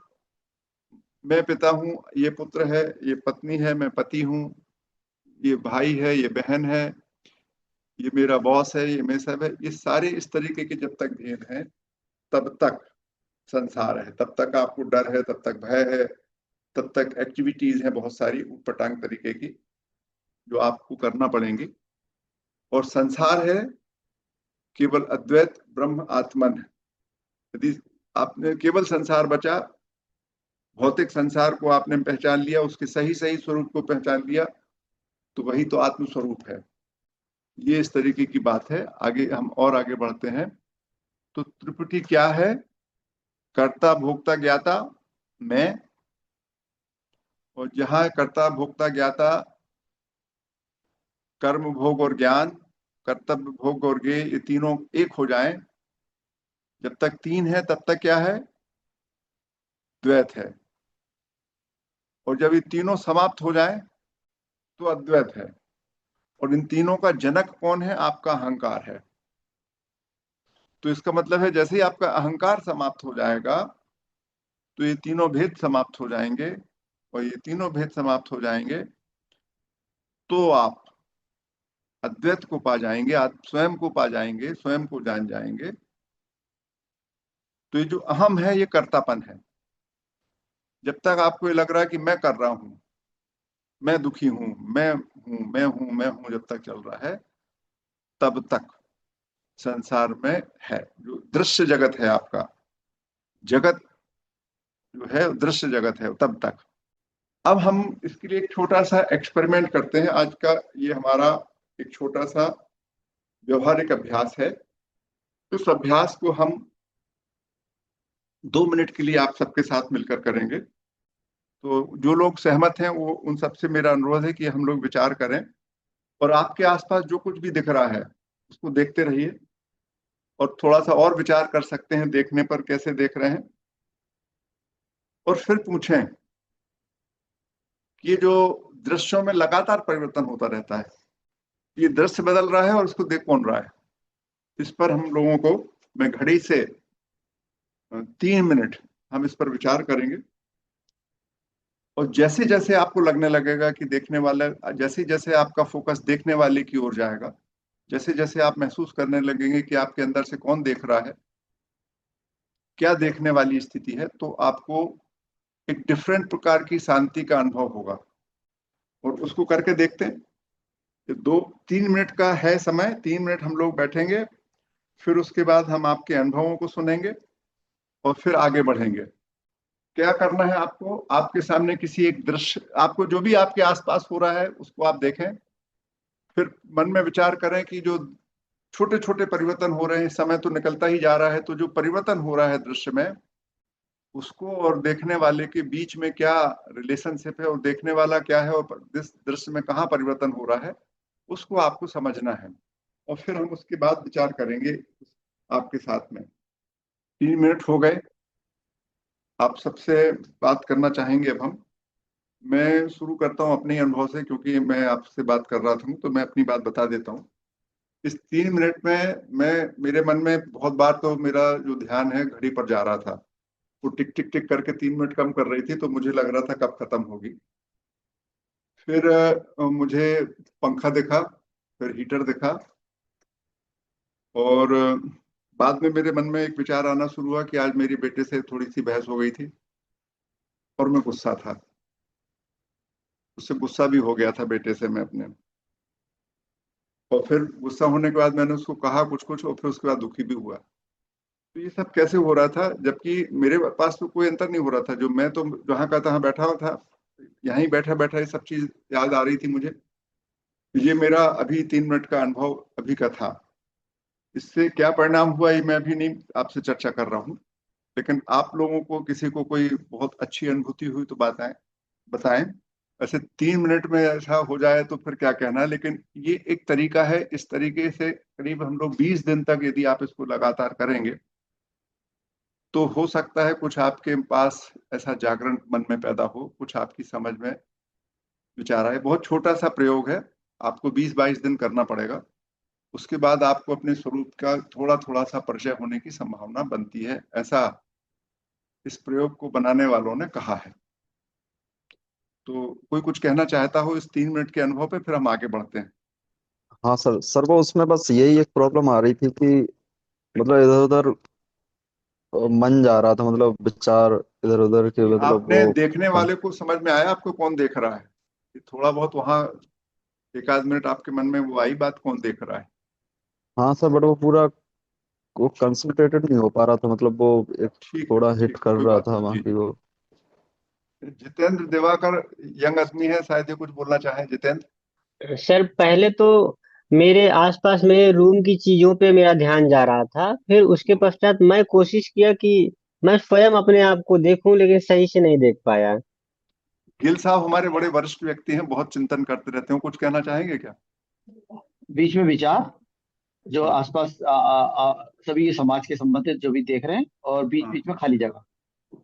S1: मैं पिता हूं, ये पुत्र है, ये पत्नी है, मैं पति हूं, ये भाई है, ये बहन है, ये मेरा बॉस है, ये मैं सब है। ये सारे इस तरीके के जब तक भेद हैं, तब तक संसार है, तब तक आपको डर है, तब तक भय है, तब तक एक्टिविटीज हैं बहुत सारी ऊटपटांग तरीके की जो आपको करना पड़ेंगी। और संसार है केवल अद्वैत ब्रह्म आत्मन है। यदि आपने केवल संसार बचा, भौतिक संसार को आपने पहचान लिया, उसके सही सही स्वरूप को पहचान लिया, तो वही तो आत्म स्वरूप है। ये इस तरीके की बात है। आगे हम और आगे बढ़ते हैं। तो त्रिपुटी क्या है? कर्ता भोक्ता ज्ञाता मैं। और जहां कर्ता भोक्ता ज्ञाता, कर्म भोग और ज्ञान, कर्तव्य भोग और ज्ञेय, ये तीनों एक हो जाएं, जब तक तीन है तब तक क्या है? द्वैत है। और जब ये तीनों समाप्त हो जाएं तो अद्वैत है। और इन तीनों का जनक कौन है? आपका अहंकार है। तो इसका मतलब है जैसे ही आपका अहंकार समाप्त हो जाएगा तो ये तीनों भेद समाप्त हो जाएंगे। और ये तीनों भेद समाप्त हो जाएंगे तो आप अद्वैत को पा जाएंगे, आप स्वयं को पा जाएंगे, स्वयं को जान जाएंगे। तो ये जो अहम है, ये कर्तापन है। जब तक आपको ये लग रहा है कि मैं कर रहा हूं, मैं दुखी हूं, मैं हूं, मैं हूं, मैं हूं, जब तक चल रहा है, तब तक संसार में है। जो दृश्य जगत है आपका, जगत जो है दृश्य जगत है, तब तक। अब हम इसके लिए एक छोटा सा एक्सपेरिमेंट करते हैं। आज का ये हमारा एक छोटा सा व्यवहारिक अभ्यास है। तो इस अभ्यास को हम 2 मिनट के लिए आप सबके साथ मिलकर करेंगे। तो जो लोग सहमत हैं वो उन सबसे मेरा अनुरोध है कि हम लोग विचार करें, और आपके आसपास जो कुछ भी दिख रहा है उसको देखते रहिए, और थोड़ा सा और विचार कर सकते हैं देखने पर कैसे देख रहे हैं। और फिर पूछें कि ये जो दृश्यों में लगातार परिवर्तन होता रहता है, ये दृश्य बदल रहा है और उसको देख कौन रहा है। इस पर हम लोगों को, मैं घड़ी से 3 मिनट हम इस पर विचार करेंगे। और जैसे जैसे आपको लगने लगेगा कि देखने वाला, जैसे जैसे आपका फोकस देखने वाले की ओर जाएगा, जैसे जैसे आप महसूस करने लगेंगे कि आपके अंदर से कौन देख रहा है, क्या देखने वाली स्थिति है, तो आपको एक डिफरेंट प्रकार की शांति का अनुभव होगा। और उसको करके देखते हैं। ये 2-3 मिनट का है समय, 3 मिनट हम लोग बैठेंगे, फिर उसके बाद हम आपके अनुभवों को सुनेंगे और फिर आगे बढ़ेंगे। क्या करना है आपको, आपके सामने किसी एक दृश्य, आपको जो भी आपके आसपास हो रहा है उसको आप देखें। फिर मन में विचार करें कि जो छोटे छोटे परिवर्तन हो रहे हैं, समय तो निकलता ही जा रहा है, तो जो परिवर्तन हो रहा है दृश्य में, उसको और देखने वाले के बीच में क्या रिलेशनशिप है, और देखने वाला क्या है, और इस दृश्य में कहाँ परिवर्तन हो रहा है, उसको आपको समझना है। और फिर हम उसके बाद विचार करेंगे आपके साथ में। 3 मिनट हो गए। आप सबसे बात करना चाहेंगे अब हम। मैं शुरू करता हूँ अपने अनुभव से, क्योंकि मैं आपसे बात कर रहा था, तो मैं अपनी बात बता देता हूँ। इस 3 मिनट में मैं, मेरे मन में बहुत बार तो मेरा जो ध्यान है घड़ी पर जा रहा था। वो टिक टिक टिक करके 3 मिनट कम कर रही थी, तो मुझे लग रहा था कब खत्म होगी। फिर मुझे पंखा दिखा, फिर हीटर दिखा, और बाद में मेरे मन में एक विचार आना शुरू हुआ कि आज मेरी बेटे से थोड़ी सी बहस हो गई थी और मैं गुस्सा था। उससे गुस्सा भी हो गया था बेटे से मैं अपने। और फिर गुस्सा होने के बाद मैंने उसको कहा कुछ कुछ, और फिर उसके बाद दुखी भी हुआ। तो ये सब कैसे हो रहा था, जबकि मेरे पास तो कोई अंतर नहीं हो रहा था। जो मैं तो जहाँ का तहाँ बैठा हुआ था, यहीं बैठा बैठा ये सब चीज याद आ रही थी मुझे। ये मेरा अभी 3 मिनट का अनुभव अभी का था। इससे क्या परिणाम हुआ ये मैं अभी नहीं आपसे चर्चा कर रहा हूँ। लेकिन आप लोगों को किसी को कोई बहुत अच्छी अनुभूति हुई तो बताएं, बताएं। ऐसे 3 मिनट में ऐसा हो जाए तो फिर क्या कहना। लेकिन ये एक तरीका है, इस तरीके से करीब हम लोग 20 दिन तक यदि आप इसको लगातार करेंगे, तो हो सकता है कुछ आपके पास ऐसा जागरण मन में पैदा हो, कुछ आपकी समझ में विचार आए। बहुत छोटा सा प्रयोग है, आपको 20-22 दिन करना पड़ेगा। उसके बाद आपको अपने स्वरूप का थोड़ा थोड़ा सा परिचय होने की संभावना बनती है, ऐसा इस प्रयोग को बनाने वालों ने कहा है। तो कोई कुछ कहना चाहता हो इस 3 मिनट के अनुभव पे, फिर हम आगे बढ़ते हैं।
S3: हाँ सर, सर वो उसमें बस यही एक प्रॉब्लम आ रही थी कि मतलब इधर उधर मन जा रहा था, मतलब विचार इधर उधर के,
S1: ये
S3: मतलब
S1: आपने
S3: वो
S1: देखने
S3: कन-
S1: वाले को समझ में आया, आपको कौन देख रहा है? ये थोड़ा बहुत वहां 1 आध मिनट आपके मन में वो आई बात, कौन देख रहा है?
S3: हाँ सर, बट वो पूरा वो कंसंट्रेटेड नहीं हो पा रहा था, मतलब वो एक
S1: ठीक
S3: थोड़ा हिट
S1: ठीक,
S3: कर
S1: कोई
S3: रहा
S1: बात
S3: था
S1: नहीं।
S3: वहाँ
S1: जी
S3: की वो।
S1: जी, जितेंद्र दिवाकर यंग आदमी है, शायद ये कुछ बोलना चाहे। जितेंद्र।
S4: सर पहले तो मेरे आसपास में रूम की चीजों पे मेरा ध्यान जा रहा था। फिर उसके पश्चात मैं कोशिश किया कि मैं स्वयं अपने आप को देखूं, लेकिन सही से नहीं देख पाया।
S1: गिल साहब हमारे बड़े वरिष्ठ व्यक्ति हैं, बहुत चिंतन करते रहते हैं, कुछ कहना चाहेंगे क्या?
S5: बीच में विचार जो
S1: हाँ
S5: आसपास सभी समाज के संबंधित जो भी देख रहे हैं, और बीच
S1: हाँ।
S5: बीच में खाली जगह,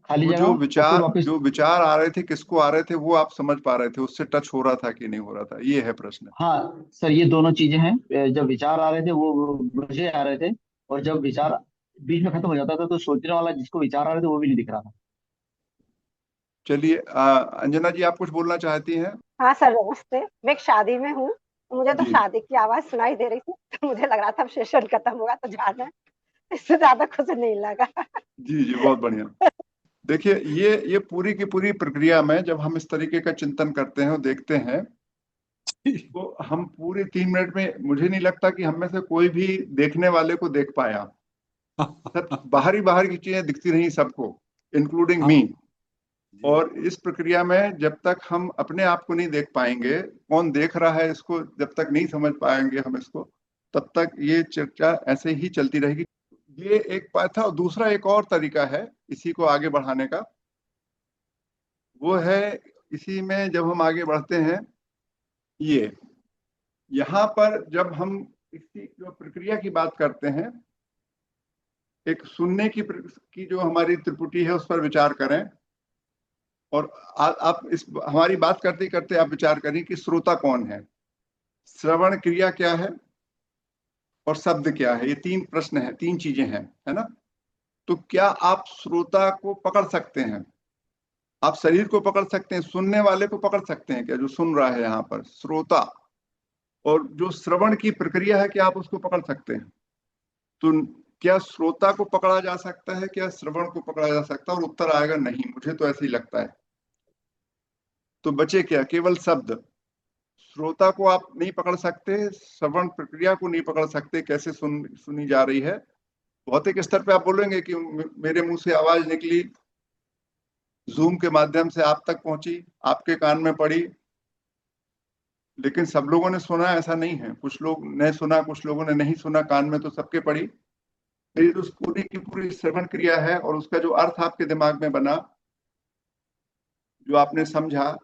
S5: खाली
S1: वो
S5: जगह, और फिर वापस।
S1: जो विचार आ रहे थे, किसको आ रहे थे, वो आप समझ पा रहे थे, उससे टच हो रहा था कि नहीं हो रहा था, ये है प्रश्न।
S5: हाँ सर, ये दोनों चीजें हैं। जब विचार आ रहे थे वो मुझे आ रहे थे, और जब विचार बीच में खत्म हो जाता था तो सोचने वाला जिसको विचार आ रहे थे वो भी नहीं दिख रहा था।
S1: चलिए, अंजना जी आप कुछ बोलना चाहती हैं?
S6: हाँ सर, नमस्ते। मैं एक शादी में हूँ, तो मुझे तो
S1: जी
S6: शादी की आवाज सुनाई दे रही थी, तो मुझे लग रहा था अब सेशन खत्म होगा तो जाना है। इससे ज्यादा कुछ नहीं लगा।
S1: जी जी, बहुत बढ़िया। देखिए, ये पूरी की पूरी प्रक्रिया में जब हम इस तरीके का चिंतन करते हैं और देखते हैं, तो हम पूरे 3 मिनट में, मुझे नहीं लगता कि हम में से कोई भी देखने वाले को देख पाया। सब बाहरी बाहर की चीजें दिखती रही सबको, इंक्लूडिंग मी। और इस प्रक्रिया में जब तक हम अपने आप को नहीं देख पाएंगे, कौन देख रहा है इसको जब तक नहीं समझ पाएंगे हम इसको, तब तक ये चर्चा ऐसे ही चलती रहेगी। ये एक बात था। और दूसरा एक और तरीका है इसी को आगे बढ़ाने का, वो है इसी में जब हम आगे बढ़ते हैं, ये यहाँ पर जब हम इसकी जो प्रक्रिया की बात करते हैं, एक सुनने की जो हमारी त्रिपुटी है उस पर विचार करें। और आप इस हमारी बात करते करते आप विचार करें कि श्रोता कौन है, श्रवण क्रिया क्या है और शब्द क्या है। ये तीन प्रश्न है, तीन चीजें हैं, है ना। तो क्या आप श्रोता को पकड़ सकते हैं? आप शरीर को पकड़ सकते हैं, सुनने वाले को पकड़ सकते हैं क्या, जो सुन रहा है यहाँ पर श्रोता? और जो श्रवण की प्रक्रिया है, क्या आप उसको पकड़ सकते हैं? तो क्या श्रोता को पकड़ा जा सकता है, क्या श्रवण को पकड़ा जा सकता है? और उत्तर आएगा नहीं, मुझे तो ऐसे ही लगता है। तो बचे क्या? केवल शब्द। श्रोता को आप नहीं पकड़ सकते, श्रवण प्रक्रिया को नहीं पकड़ सकते, कैसे सुनी जा रही है। भौतिक स्तर पे आप बोलेंगे कि मेरे मुंह से आवाज निकली, जूम के माध्यम से आप तक पहुंची, आपके कान में पड़ी, लेकिन सब लोगों ने सुना ऐसा नहीं है। कुछ लोग ने सुना, कुछ लोगों ने नहीं सुना, कान में तो सबके पड़ी। मेरी तो पूरी की पूरी श्रवण क्रिया है और उसका जो अर्थ आपके दिमाग में बना, जो आपने समझा,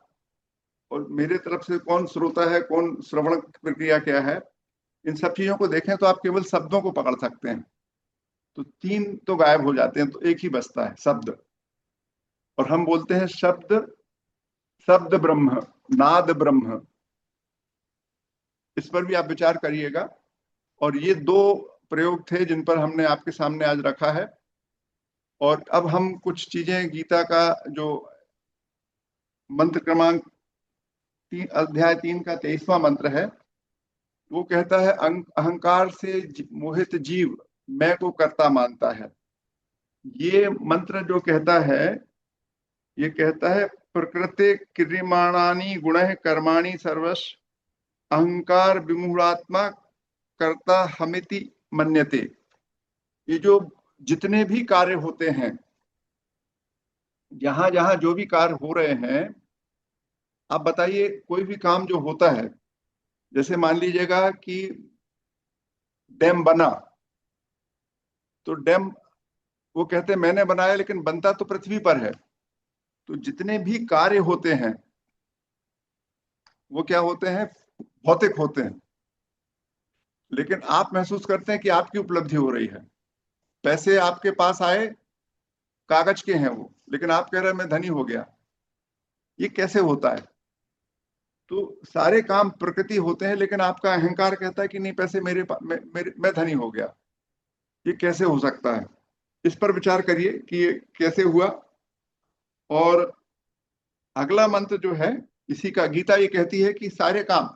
S1: और मेरे तरफ से कौन श्रोता है, कौन श्रवण प्रक्रिया क्या है, इन सब चीजों को देखें तो आप केवल शब्दों को पकड़ सकते हैं। तो तीन तो गायब हो जाते हैं, तो एक ही बचता है, शब्द। और हम बोलते हैं शब्द, शब्द ब्रह्म, नाद ब्रह्म। इस पर भी आप विचार करिएगा। और ये दो प्रयोग थे जिन पर हमने आपके सामने आज रखा है। और अब हम कुछ चीजें गीता का जो मंत्र क्रमांक अध्याय 3 का 23वां मंत्र है, वो कहता है अहंकार से मोहित जीव मैं को कर्ता मानता है। ये मंत्र जो कहता है, ये कहता है प्रकृति क्रियमाणानि गुणः कर्माणि सर्वश अहंकार विमूढ़ात्मा कर्ता हमिति मन्यते। ये जो जितने भी कार्य होते हैं, जहां जहां जो भी कार्य हो रहे हैं, आप बताइए कोई भी काम जो होता है, जैसे मान लीजिएगा कि डैम बना, तो डैम वो कहते हैं मैंने बनाया, लेकिन बनता तो पृथ्वी पर है। तो जितने भी कार्य होते हैं वो क्या होते हैं? भौतिक होते हैं। लेकिन आप महसूस करते हैं कि आपकी उपलब्धि हो रही है। पैसे आपके पास आए, कागज के हैं वो, लेकिन आप कह रहे हैं मैं धनी हो गया। ये कैसे होता है? तो सारे काम प्रकृति होते हैं, लेकिन आपका अहंकार कहता है कि नहीं, पैसे मैं धनी हो गया। ये कैसे हो सकता है? इस पर विचार करिए कि ये कैसे हुआ। और अगला मंत्र जो है इसी का, गीता ये कहती है कि सारे काम,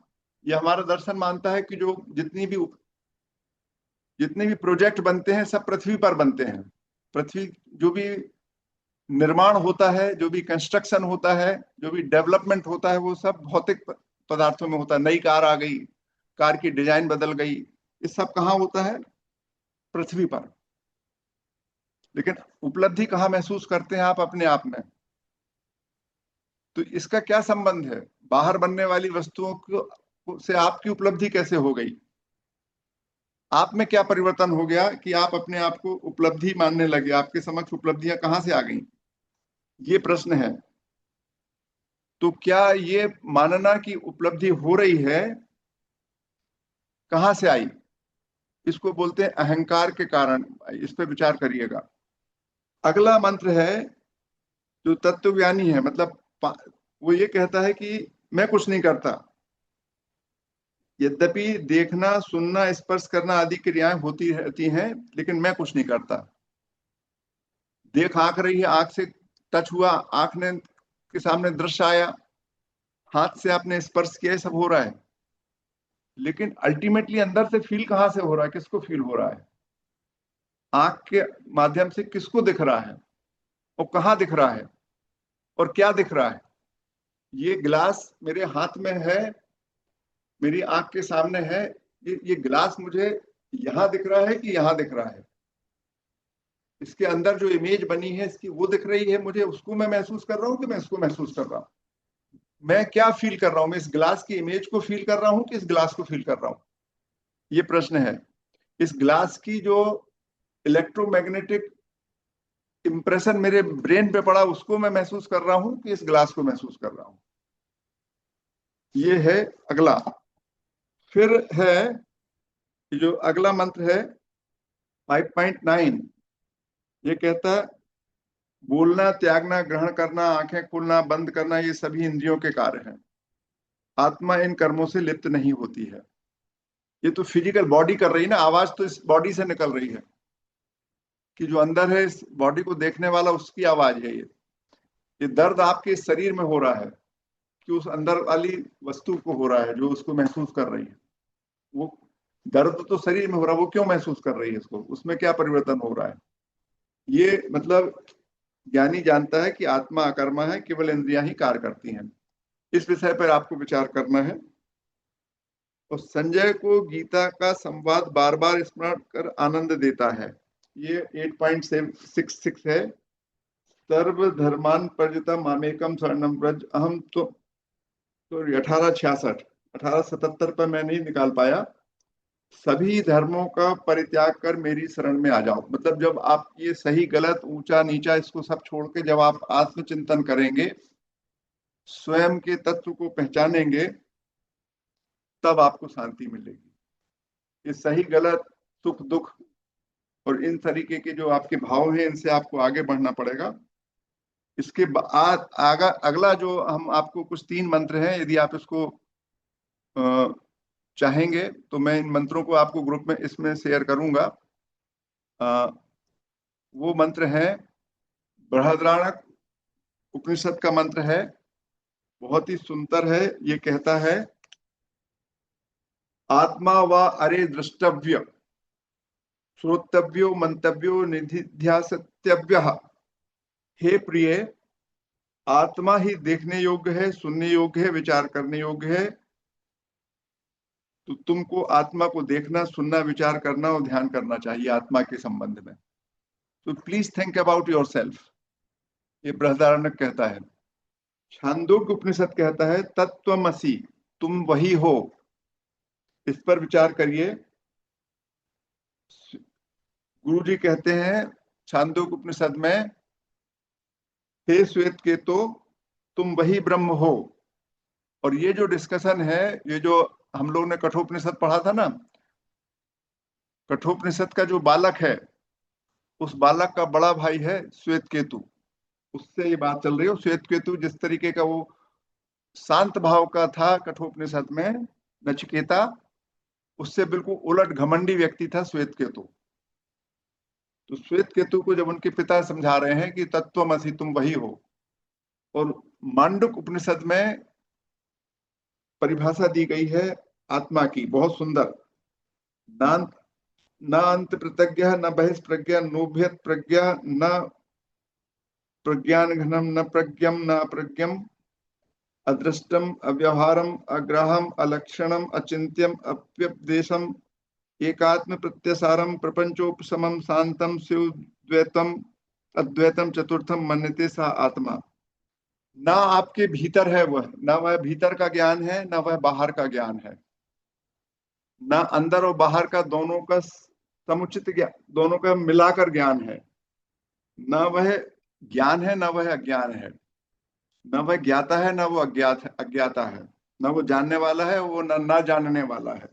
S1: ये हमारा दर्शन मानता है कि जो जितने भी प्रोजेक्ट बनते हैं सब पृथ्वी पर बनते हैं। पृथ्वी जो भी निर्माण होता है, जो भी कंस्ट्रक्शन होता है, जो भी डेवलपमेंट होता है, वो सब भौतिक पदार्थों में होता है। नई कार आ गई, कार की डिजाइन बदल गई, ये सब कहाँ होता है? पृथ्वी पर। लेकिन उपलब्धि कहाँ महसूस करते हैं आप? अपने आप में। तो इसका क्या संबंध है? बाहर बनने वाली वस्तुओं को से आपकी उपलब्धि कैसे हो गई? आप में क्या परिवर्तन हो गया कि आप अपने आप को उपलब्धि मानने लगे? आपके समक्ष उपलब्धियां कहां से आ गई? ये प्रश्न है। तो क्या ये मानना कि उपलब्धि हो रही है कहां से आई? इसको बोलते हैं अहंकार के कारण। इस पे विचार करिएगा। अगला मंत्र है जो तत्वज्ञानी है, मतलब वो ये कहता है कि मैं कुछ नहीं करता। यद्यपि देखना, सुनना, स्पर्श करना आदि क्रियाएं होती रहती हैं, लेकिन मैं कुछ नहीं करता। देख आंख रही है, आंख से टच हुआ, आंख ने के सामने दृश्य आया, हाथ से आपने स्पर्श किया, सब हो रहा है। लेकिन अल्टीमेटली अंदर से फील कहां से हो रहा है? किसको फील हो रहा है? आंख के माध्यम से किसको दिख रहा है, और कहां दिख रहा है, और क्या दिख रहा है? ये गिलास मेरे हाथ में है, मेरी आंख के सामने है। ये गिलास मुझे यहां दिख रहा है कि यहां दिख रहा है? इसके अंदर जो इमेज बनी है इसकी वो दिख रही है मुझे, उसको मैं महसूस कर रहा हूँ कि मैं इसको महसूस कर रहा हूँ? मैं क्या फील कर रहा हूँ? मैं इस ग्लास की इमेज को फील कर रहा हूँ कि इस ग्लास को फील कर रहा हूँ? ये प्रश्न है। इस ग्लास की जो इलेक्ट्रोमैग्नेटिक इंप्रेशन मेरे ब्रेन पे पड़ा उसको मैं महसूस कर रहा हूँ कि इस ग्लास को महसूस कर रहा हूँ? ये है अगला। फिर है जो अगला मंत्र है 5.9, ये कहता है बोलना, त्यागना, ग्रहण करना, आंखें खोलना, बंद करना, ये सभी इंद्रियों के कार्य हैं। आत्मा इन कर्मों से लिप्त नहीं होती है। ये तो फिजिकल बॉडी कर रही है ना, आवाज तो इस बॉडी से निकल रही है कि जो अंदर है इस बॉडी को देखने वाला उसकी आवाज है। ये दर्द आपके शरीर में हो रहा है कि उस अंदर वाली वस्तु को हो रहा है जो उसको महसूस कर रही है। वो दर्द तो शरीर में हो रहा है, वो क्यों महसूस कर रही है इसको, उसमें क्या परिवर्तन हो रहा है? ये मतलब ज्ञानी जानता है कि आत्मा अकर्मा है, केवल इंद्रियां ही कार्य करती हैं। इस विषय पर आपको विचार करना है। और संजय को गीता का संवाद बार बार स्मरण कर आनंद देता है। ये 8.66 है। सर्वधर्मान् परित्यज्य मामेकं शरणं व्रज अहम तो 1866 1877 पर मैं नहीं निकाल पाया। सभी धर्मों का परित्याग कर मेरी शरण में आ जाओ। मतलब जब आप ये सही गलत ऊंचा नीचा इसको सब छोड़ के जब आप आत्मचिंतन करेंगे, स्वयं के तत्व को पहचानेंगे, तब आपको शांति मिलेगी। ये सही गलत सुख दुख और इन तरीके के जो आपके भाव हैं इनसे आपको आगे बढ़ना पड़ेगा। इसके बाद अगला जो हम आपको कुछ 3 मंत्र हैं, यदि आप इसको चाहेंगे तो मैं इन मंत्रों को आपको ग्रुप में इसमें शेयर करूंगा। वो मंत्र है बृहदारण्यक उपनिषद का मंत्र है, बहुत ही सुंदर है। ये कहता है आत्मा व अरे द्रष्टव्य श्रोतव्यो मंतव्यो निधिध्यासत्यव्य। हे प्रिय, आत्मा ही देखने योग्य है, सुनने योग्य है, विचार करने योग्य है। तो तुमको आत्मा को देखना, सुनना, विचार करना और ध्यान करना चाहिए आत्मा के संबंध में। तो प्लीज थिंक अबाउट योरसेल्फ, ये बृहदारण्यक कहता है। छांदोग्य उपनिषद कहता है तत्त्वमसि, तुम वही हो। इस पर विचार करिए। गुरु जी कहते हैं छांदोग्य उपनिषद में, हे श्वेत केतो, तुम वही ब्रह्म हो। और ये जो डिस्कशन है, ये जो हम लोग ने कठोपनिषद पढ़ा था ना, कठोपनिषद का जो बालक है उस बालक का बड़ा भाई है श्वेत केतु। उससे ये बात चल रही है। श्वेत केतु जिस तरीके का वो शांत भाव का था कठोपनिषद में नचिकेता, उससे बिल्कुल उलट घमंडी व्यक्ति था श्वेत केतु। तो श्वेत केतु को जब उनके पिता समझा रहे हैं कि तत्त्वमसि, तुम वही हो। और मांडुक उपनिषद में परिभाषा दी गई है आत्मा की, बहुत सुंदर। न अंत प्रत्यज्ञ न बहिष्प्रज्ञ नोभ्यत प्रज्ञा न प्रज्ञान घनम न प्रज्ञम न अप्रज्ञम अदृष्टम अव्यवहारम अग्राहम अलक्षणम अचिंत्यम अप्यपदेशम एकात्म प्रत्यसारम प्रपंचोपशमम शांतम शिवद्वैतम अद्वैतम चतुर्थम मन्यते सा आत्मा। ना आपके भीतर है वह, ना वह भीतर का ज्ञान है, ना वह बाहर का ज्ञान है। ना अंदर और बाहर का दोनों का समुचित ज्ञान, दोनों का मिलाकर ज्ञान है। ना वह ज्ञान है, ना वह अज्ञान है। ना वह ज्ञाता है, ना वो अज्ञाता है। ना वो जानने वाला है, वो ना जानने वाला है।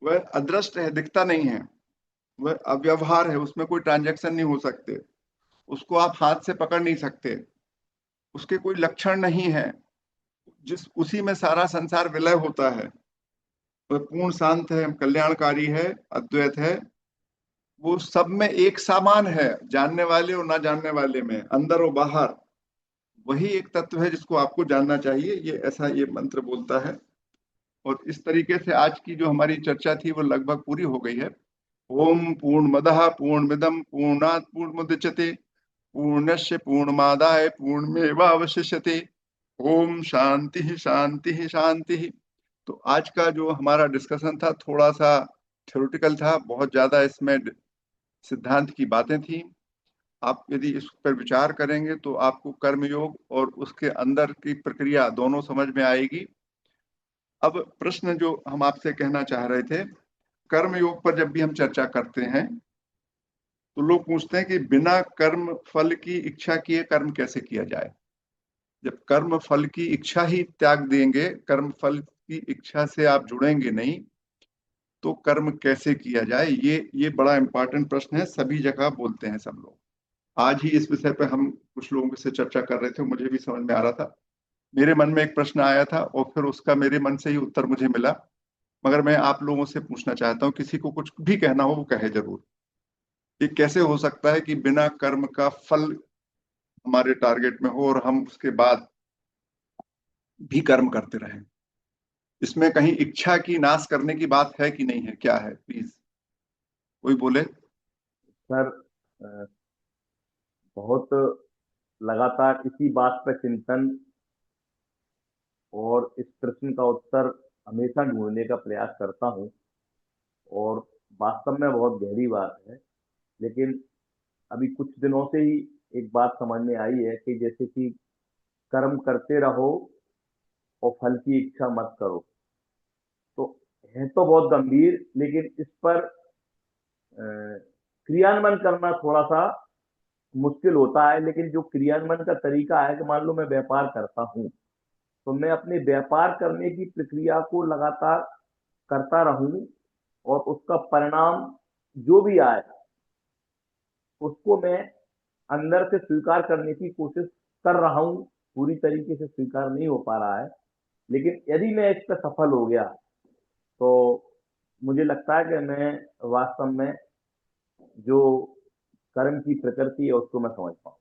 S1: वह अदृष्ट है, दिखता नहीं है। वह अव्यवहार है, उसमें कोई ट्रांजैक्शन नहीं हो सकते, उसको आप हाथ से पकड़ नहीं सकते, उसके कोई लक्षण नहीं है। उसी में सारा संसार विलय होता है। वह पूर्ण शांत है, कल्याणकारी है, अद्वैत है। वो सब में एक समान है, जानने वाले और ना जानने वाले में, अंदर और बाहर। वही एक तत्व है जिसको आपको जानना चाहिए। ये ऐसा ये मंत्र बोलता है। और इस तरीके से आज की जो हमारी चर्चा थी वो लगभग पूरी हो गई है। ओम पूर्णमदः पूर्णमिदं पूर्णात् पूर्णमुदच्यते पूर्णस्य पूर्णमादाय पूर्णमेवावशिष्यते। ओम शांति शांति शांति। तो आज का जो हमारा डिस्कशन था थोड़ा सा थ्योरेटिकल था, बहुत ज्यादा इसमें सिद्धांत की बातें थी। आप यदि इस पर विचार करेंगे तो आपको कर्मयोग और उसके अंदर की प्रक्रिया दोनों समझ में आएगी। अब प्रश्न जो हम आपसे कहना चाह रहे थे, कर्मयोग पर जब भी हम चर्चा करते हैं तो लोग पूछते हैं कि बिना कर्म फल की इच्छा किए कर्म कैसे किया जाए। जब कर्म फल की इच्छा ही त्याग देंगे, कर्म फल की इच्छा से आप जुड़ेंगे नहीं, तो कर्म कैसे किया जाए, ये बड़ा इंपॉर्टेंट प्रश्न है। सभी जगह बोलते हैं सब लोग। आज ही इस विषय पर हम कुछ लोगों से चर्चा कर रहे थे, मुझे भी समझ में आ रहा था। मेरे मन में एक प्रश्न आया था और फिर उसका मेरे मन से ही उत्तर मुझे मिला। मगर मैं आप लोगों से पूछना चाहता हूँ, किसी को कुछ भी कहना हो वो कहे जरूर। ये कैसे हो सकता है कि बिना कर्म का फल हमारे टारगेट में हो और हम उसके बाद भी कर्म करते रहें? इसमें कहीं इच्छा की नाश करने की बात है कि नहीं है, क्या है? प्लीज कोई बोले।
S7: सर, अ, बहुत लगातार इसी बात पर चिंतन और इस प्रश्न का उत्तर हमेशा ढूंढने का प्रयास करता हूँ, और वास्तव में बहुत गहरी बात है। लेकिन अभी कुछ दिनों से ही एक बात समझ में आई है कि जैसे कि कर्म करते रहो और फल की इच्छा मत करो। तो है तो बहुत गंभीर, लेकिन इस पर क्रियान्वयन करना थोड़ा सा मुश्किल होता है। लेकिन जो क्रियान्वयन का तरीका है कि मान लो मैं व्यापार करता हूँ, तो मैं अपने व्यापार करने की प्रक्रिया को लगातार करता रहूं, और उसका परिणाम जो भी आए उसको मैं अंदर से स्वीकार करने की कोशिश कर रहा हूं। पूरी तरीके से स्वीकार नहीं हो पा रहा है, लेकिन यदि मैं इस पर सफल हो गया तो मुझे लगता है कि मैं वास्तव में जो कर्म की प्रकृति है उसको मैं समझ पाऊंगा।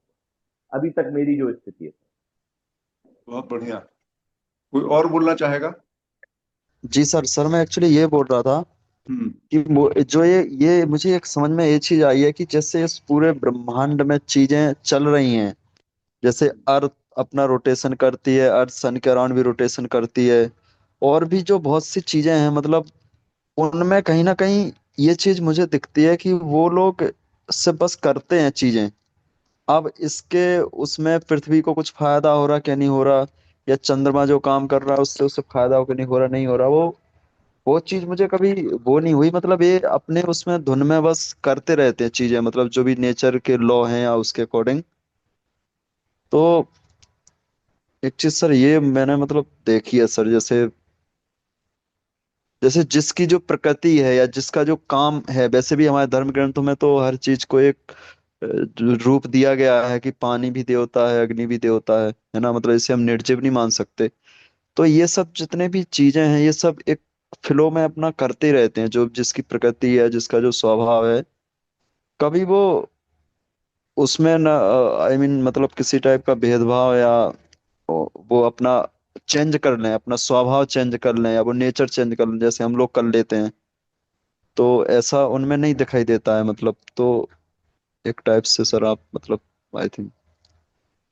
S7: अभी तक मेरी जो स्थिति है।
S1: बहुत बढ़िया। कोई और बोलना चाहेगा?
S3: जी सर, मैं एक्चुअली ये बोल रहा था
S1: हम्म।
S3: कि जो ये मुझे एक समझ में ये चीज आई है कि जैसे इस पूरे ब्रह्मांड में चीजें चल रही हैं, जैसे अर्थ अपना रोटेशन करती है, अर्थ सन के अराउंड भी रोटेशन करती है, और भी जो बहुत सी चीजें हैं, मतलब उनमें कहीं ना कहीं ये चीज मुझे दिखती है कि वो लोग से बस करते हैं चीजें। अब इसके उसमें पृथ्वी को कुछ फायदा हो रहा क्या नहीं हो रहा, या चंद्रमा जो काम कर रहा है उससे उससे फायदा हो क्या नहीं हो रहा, नहीं हो रहा, वो चीज मुझे कभी वो नहीं हुई। मतलब ये अपने उसमें धुन में बस करते रहते हैं चीजें, मतलब जो भी नेचर के लॉ हैं या उसके अकॉर्डिंग। तो एक चीज सर ये मैंने मतलब देखी है सर, जैसे जैसे जिसकी जो प्रकृति है या जिसका जो काम है, वैसे भी हमारे धर्म ग्रंथों में तो हर चीज को एक रूप दिया गया है कि पानी भी देवता है, अग्नि भी देवता है ना, मतलब इसे हम निर्जीव नहीं मान सकते। तो ये सब जितने भी चीजें हैं ये सब एक फ्लो में अपना करते ही रहते हैं, जो जिसकी प्रकृति है, जिसका जो स्वभाव है। कभी वो उसमें न आई मीन मतलब किसी टाइप का भेदभाव या वो अपना चेंज कर लें, अपना स्वभाव चेंज कर लें, या वो नेचर चेंज कर लें जैसे हम लोग कर लेते हैं, तो ऐसा उनमें नहीं दिखाई देता है। मतलब तो एक टाइप से सर आप मतलब आई थिंक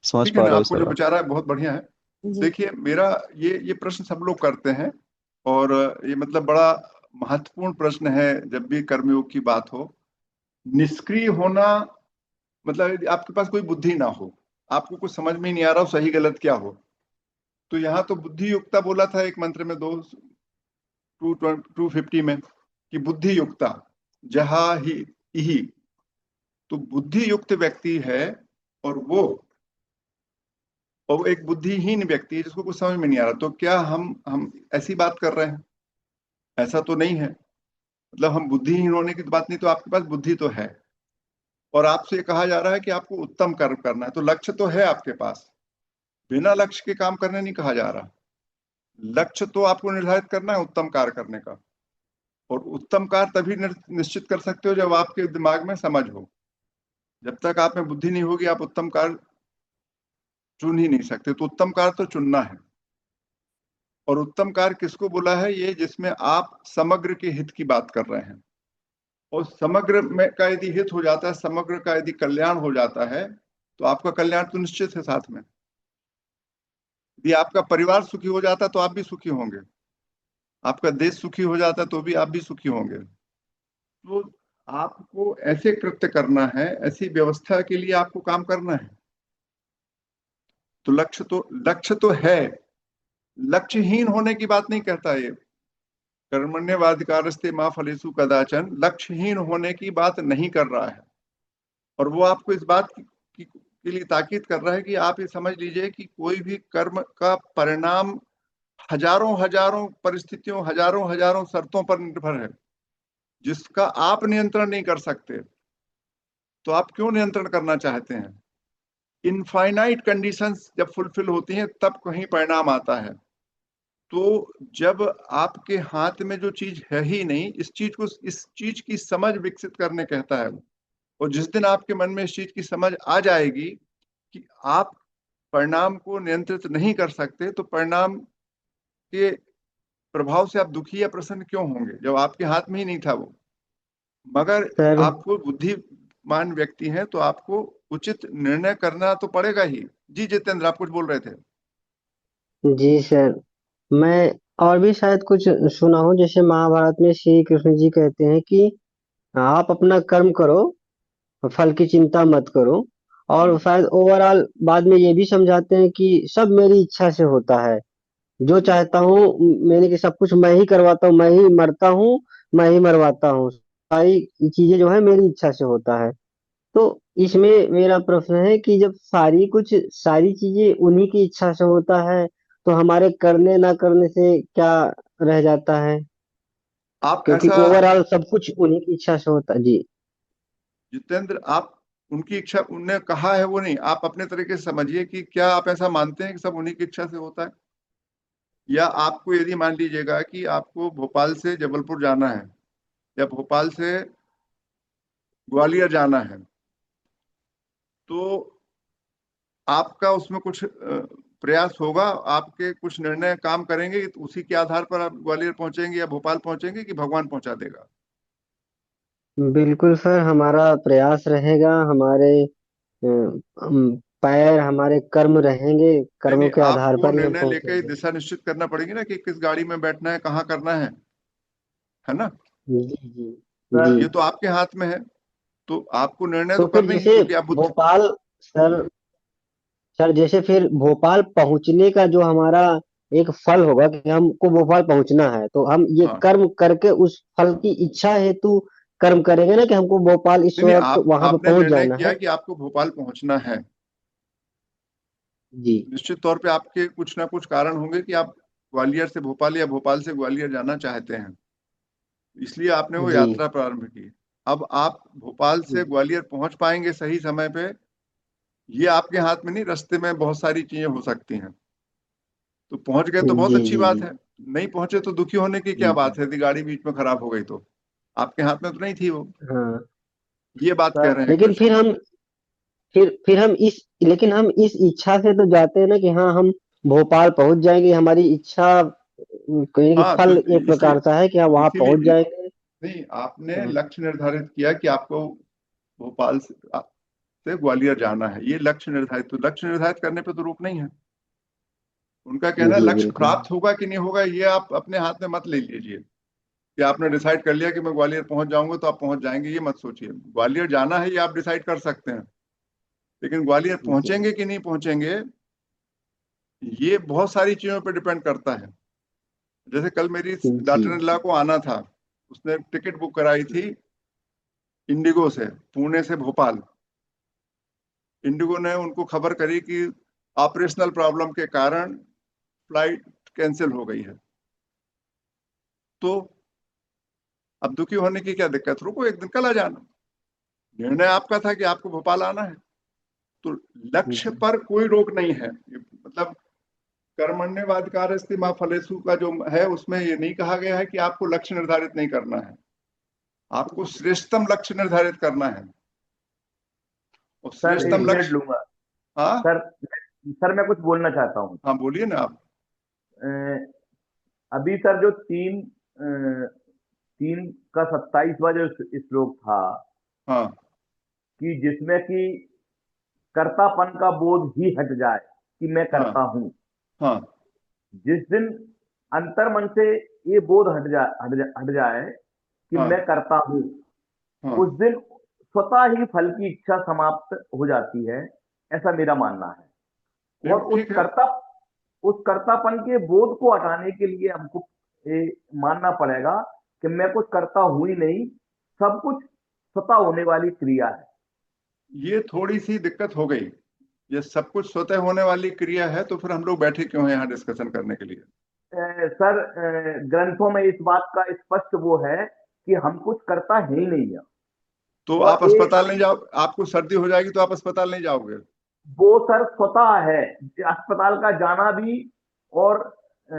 S3: समझ
S1: ठीक है
S3: पा
S1: ना,
S3: रहे हो
S1: आपको जो
S3: सर आप।
S1: विचार है बहुत बढ़िया है।
S6: जी।
S1: देखिए, मेरा ये प्रश्न सब लोग करते हैं और ये मतलब बड़ा महत्वपूर्ण प्रश्न है जब भी कर्मयोग की बात हो। निष्क्रिय होना मतलब यदि आपके पास कोई बुद्धि ना हो, आपको कुछ समझ में ही नहीं आ रहा हो सही गलत क्या हो, तो यहाँ तो बुद्धि युक्ता बोला था एक मंत्र में, 250 में, कि बुद्धि युक्ता जहा ही। तो बुद्धि युक्त व्यक्ति है और वो एक बुद्धिहीन व्यक्ति है जिसको कुछ समझ में नहीं आ रहा। तो क्या हम ऐसी बात कर रहे हैं? ऐसा तो नहीं है। मतलब हम बुद्धिहीन होने की तो बात नहीं, तो आपके पास बुद्धि तो है और आपसे ये कहा जा रहा है कि आपको उत्तम कर्म करना है, तो लक्ष्य तो है आपके पास। बिना लक्ष्य के काम करने नहीं कहा जा रहा। लक्ष्य तो आपको निर्धारित करना है उत्तम कार्य करने का, और उत्तम कार्य तभी निश्चित कर सकते हो जब आपके दिमाग में समझ हो। जब तक आप में बुद्धि नहीं होगी आप उत्तम कार्य चुन ही नहीं सकते। तो उत्तम कार्य तो चुनना है। और उत्तम कार्य किसको बोला है? ये जिसमें आप समग्र के हित की बात कर रहे हैं। और समग्र में का यदि हित हो जाता है, समग्र का यदि कल्याण हो जाता है, तो आपका कल्याण तो निश्चित है साथ में। यदि आपका परिवार सुखी हो जाता है तो आप भी सुखी होंगे, आपका देश सुखी हो जाता है तो भी आप भी सुखी होंगे। तो आपको ऐसे कृत्य करना है, ऐसी व्यवस्था के लिए आपको काम करना है। तो लक्ष्य तो है, लक्ष्यहीन होने की बात नहीं कहता ये। कर्मण्येवाधिकारस्ते मा फलेषु कदाचन, लक्ष्यहीन होने की बात नहीं कर रहा है। और वो आपको इस बात के लिए ताकीद कर रहा है कि आप ये समझ लीजिए कि कोई भी कर्म का परिणाम हजारों हजारों परिस्थितियों, हजारों हजारों शर्तों पर निर्भर है, जिसका आप नियंत्रण नहीं कर सकते। तो आप क्यों नियंत्रण करना चाहते हैं? इनफाइनाइट कंडीशंस जब फुलफिल होती हैं तब कहीं परिणाम आता है। तो जब आपके हाथ में जो चीज है ही नहीं, इस चीज की समझ विकसित करने कहता है। और जिस दिन आपके मन में इस चीज की समझ आ जाएगी कि आप परिणाम को नियंत्रित नहीं कर सकते, तो परिणाम के प्रभाव से आप दुखी या प्रसन्न क्यों होंगे जब आपके हाथ में ही नहीं था वो। मगर
S4: सर
S1: आपको बुद्धिमान व्यक्ति हैं तो आपको उचित निर्णय करना तो पड़ेगा ही। जी जितेंद्र, आप कुछ बोल रहे थे।
S4: जी सर, मैं और भी शायद कुछ सुना हूँ, जैसे महाभारत में श्री कृष्ण जी कहते हैं कि आप अपना कर्म करो, फल की चिंता मत करो। और शायद ओवरऑल बाद में ये भी समझाते हैं कि सब मेरी इच्छा से होता है, जो चाहता हूँ मैंने कि सब कुछ मैं ही करवाता हूँ, मैं ही मरता हूँ, मैं ही मरवाता हूँ, सारी चीजें जो है मेरी इच्छा से होता है। तो इसमें मेरा प्रश्न है कि जब सारी चीजें उन्हीं की इच्छा से होता है, तो हमारे करने ना करने से क्या रह जाता है?
S1: आप
S4: क्योंकि
S1: ऐसा,
S4: ओवरऑल सब कुछ उन्हीं की इच्छा से होता है। जी
S1: जितेंद्र, आप उनकी इच्छा उनने कहा है वो नहीं, आप अपने तरीके से समझिए कि क्या आप ऐसा मानते हैं कि सब उन्हीं की इच्छा से होता है? या आपको यदि मान लीजिएगा कि आपको भोपाल से जबलपुर जाना है या भोपाल से ग्वालियर जाना है, तो आपका उसमें कुछ प्रयास होगा, आपके कुछ निर्णय काम करेंगे, तो उसी के आधार पर आप ग्वालियर पहुंचेंगे या भोपाल पहुंचेंगे कि भगवान पहुंचा देगा?
S4: बिल्कुल सर, हमारा प्रयास रहेगा, हमारे पैर, हमारे कर्म रहेंगे,
S1: नहीं
S4: कर्मों
S1: नहीं,
S4: के आधार
S1: आपको
S4: पर ही हम
S1: निर्णय लेके
S4: पहुंचेंगे।
S1: दिशा निश्चित करना पड़ेगी ना कि किस गाड़ी में बैठना है, कहाँ करना है ना?
S4: जी जी
S7: सर
S4: जी।
S1: ये तो आपके हाथ में है। तो आपको निर्णय
S4: तो
S1: तो
S4: फिर
S1: करना ही है
S4: जैसे
S1: क्योंकि आप बुद्धि।
S4: भोपाल सर सर जैसे फिर भोपाल पहुंचने का जो हमारा एक फल होगा कि हमको भोपाल पहुंचना है, तो हम ये
S1: हाँ,
S4: कर्म करके उस फल की इच्छा हेतु कर्म करेंगे ना कि हमको भोपाल इस
S1: नहीं नहीं,
S4: वक्त
S1: आप
S4: वहां पे
S1: आपने
S4: पहुंच
S1: निर्णय
S4: जाना
S1: किया
S4: है।
S1: कि आपको भोपाल पहुंचना है।
S4: जी
S1: निश्चित तौर पे आपके कुछ ना कुछ कारण होंगे कि आप ग्वालियर से भोपाल या भोपाल से ग्वालियर जाना चाहते हैं, इसलिए आपने वो
S4: जी
S1: यात्रा प्रारंभ की। अब आप भोपाल से ग्वालियर पहुंच पाएंगे सही समय पे, ये आपके हाथ में नहीं। रास्ते में बहुत सारी चीजें हो सकती हैं। तो पहुंच गए तो बहुत
S4: जी
S1: अच्छी
S4: जी
S1: बात
S4: जी
S1: है। नहीं पहुंचे तो दुखी होने की क्या
S4: जी
S1: बात है? यदि गाड़ी बीच में खराब हो गई तो आपके हाथ में तो नहीं थी वो।
S4: हाँ।
S1: ये बात कह
S7: सर
S1: रहे हैं
S4: लेकिन
S1: कृष्ण।
S4: फिर हम इस लेकिन हम इस इच्छा से तो जाते हैं ना कि हाँ हम भोपाल पहुंच जाएंगे, हमारी इच्छा कहीं कि
S1: हाँ, तो
S4: फल एक
S1: इसलिए
S4: प्रकार सा है कि हम वहां पहुंच
S1: इसीलिए
S4: जाएंगे।
S1: नहीं, आपने
S4: हाँ,
S1: लक्ष्य निर्धारित किया कि आपको भोपाल से ग्वालियर जाना है। ये लक्ष्य निर्धारित, तो लक्ष्य निर्धारित करने पे तो रोक नहीं है। उनका कहना है
S4: जी
S1: लक्ष्य
S4: बिल्कुल।
S1: प्राप्त होगा कि नहीं होगा ये आप अपने हाथ में मत ले लीजिए कि आपने डिसाइड कर लिया कि मैं ग्वालियर पहुंच जाऊंगा तो आप पहुंच जाएंगे, ये मत सोचिए। ग्वालियर जाना है ये आप डिसाइड कर सकते हैं, लेकिन ग्वालियर
S4: जी
S1: पहुंचेंगे कि नहीं पहुंचेंगे ये बहुत सारी चीजों पर डिपेंड करता है। जैसे कल मेरी
S4: जी
S1: डॉक्टर इन को आना था, उसने टिकट बुक कराई थी इंडिगो से, पुणे से भोपाल। इंडिगो ने उनको खबर करी कि ऑपरेशनल प्रॉब्लम के कारण फ्लाइट कैंसिल हो गई है। तो अब दुखी होने की क्या दिक्कत, रुको एक दिन, कल आ जाना। निर्णय आपका था कि आपको भोपाल आना है। तो लक्ष्य
S4: जी
S1: पर कोई रोक नहीं है। मतलब कर्मण्येवाधिकारस्ते मा फलेषु का जो है उसमें ये नहीं कहा गया है कि आपको लक्ष्य निर्धारित नहीं करना है। आपको श्रेष्ठतम लक्ष्य निर्धारित करना है। और
S7: सर एक
S1: श्रेष्ठतम
S7: मिनट
S1: लक्ष्य।
S7: लूंगा।
S1: हाँ
S7: सर सर मैं कुछ बोलना चाहता हूँ।
S1: हाँ, बोलिए ना आप।
S7: अ, अभी सर जो 3 का 27वां जो श्लोक था,
S1: हाँ
S7: कि जिसमें कि कर्तापन का बोध ही हट जाए कि मैं
S1: हाँ
S7: करता हूँ।
S1: हाँ
S7: जिस दिन अंतर मन से ये बोध हट जाए कि
S1: हाँ
S7: मैं करता हूँ,
S1: हाँ,
S7: उस दिन स्वतः ही फल की इच्छा समाप्त हो जाती है, ऐसा मेरा मानना है। और
S1: ठीक है।
S7: उस कर्तापन के बोध को हटाने के लिए हमको मानना पड़ेगा कि मैं कुछ करता हूं ही नहीं, सब कुछ स्वतः होने वाली क्रिया है।
S1: ये थोड़ी सी दिक्कत हो गई। ये सब कुछ स्वतः होने वाली क्रिया है, तो फिर हम लोग बैठे क्यों हैं यहाँ डिस्कशन करने के लिए?
S7: सर, ग्रंथों में इस बात का स्पष्ट वो है कि हम कुछ करता है ही नहीं है।
S1: तो आप
S7: और
S1: अस्पताल नहीं जाओ, आपको सर्दी हो जाएगी तो आप अस्पताल नहीं जाओगे?
S7: वो सर स्वतः है अस्पताल का जाना भी। और अ,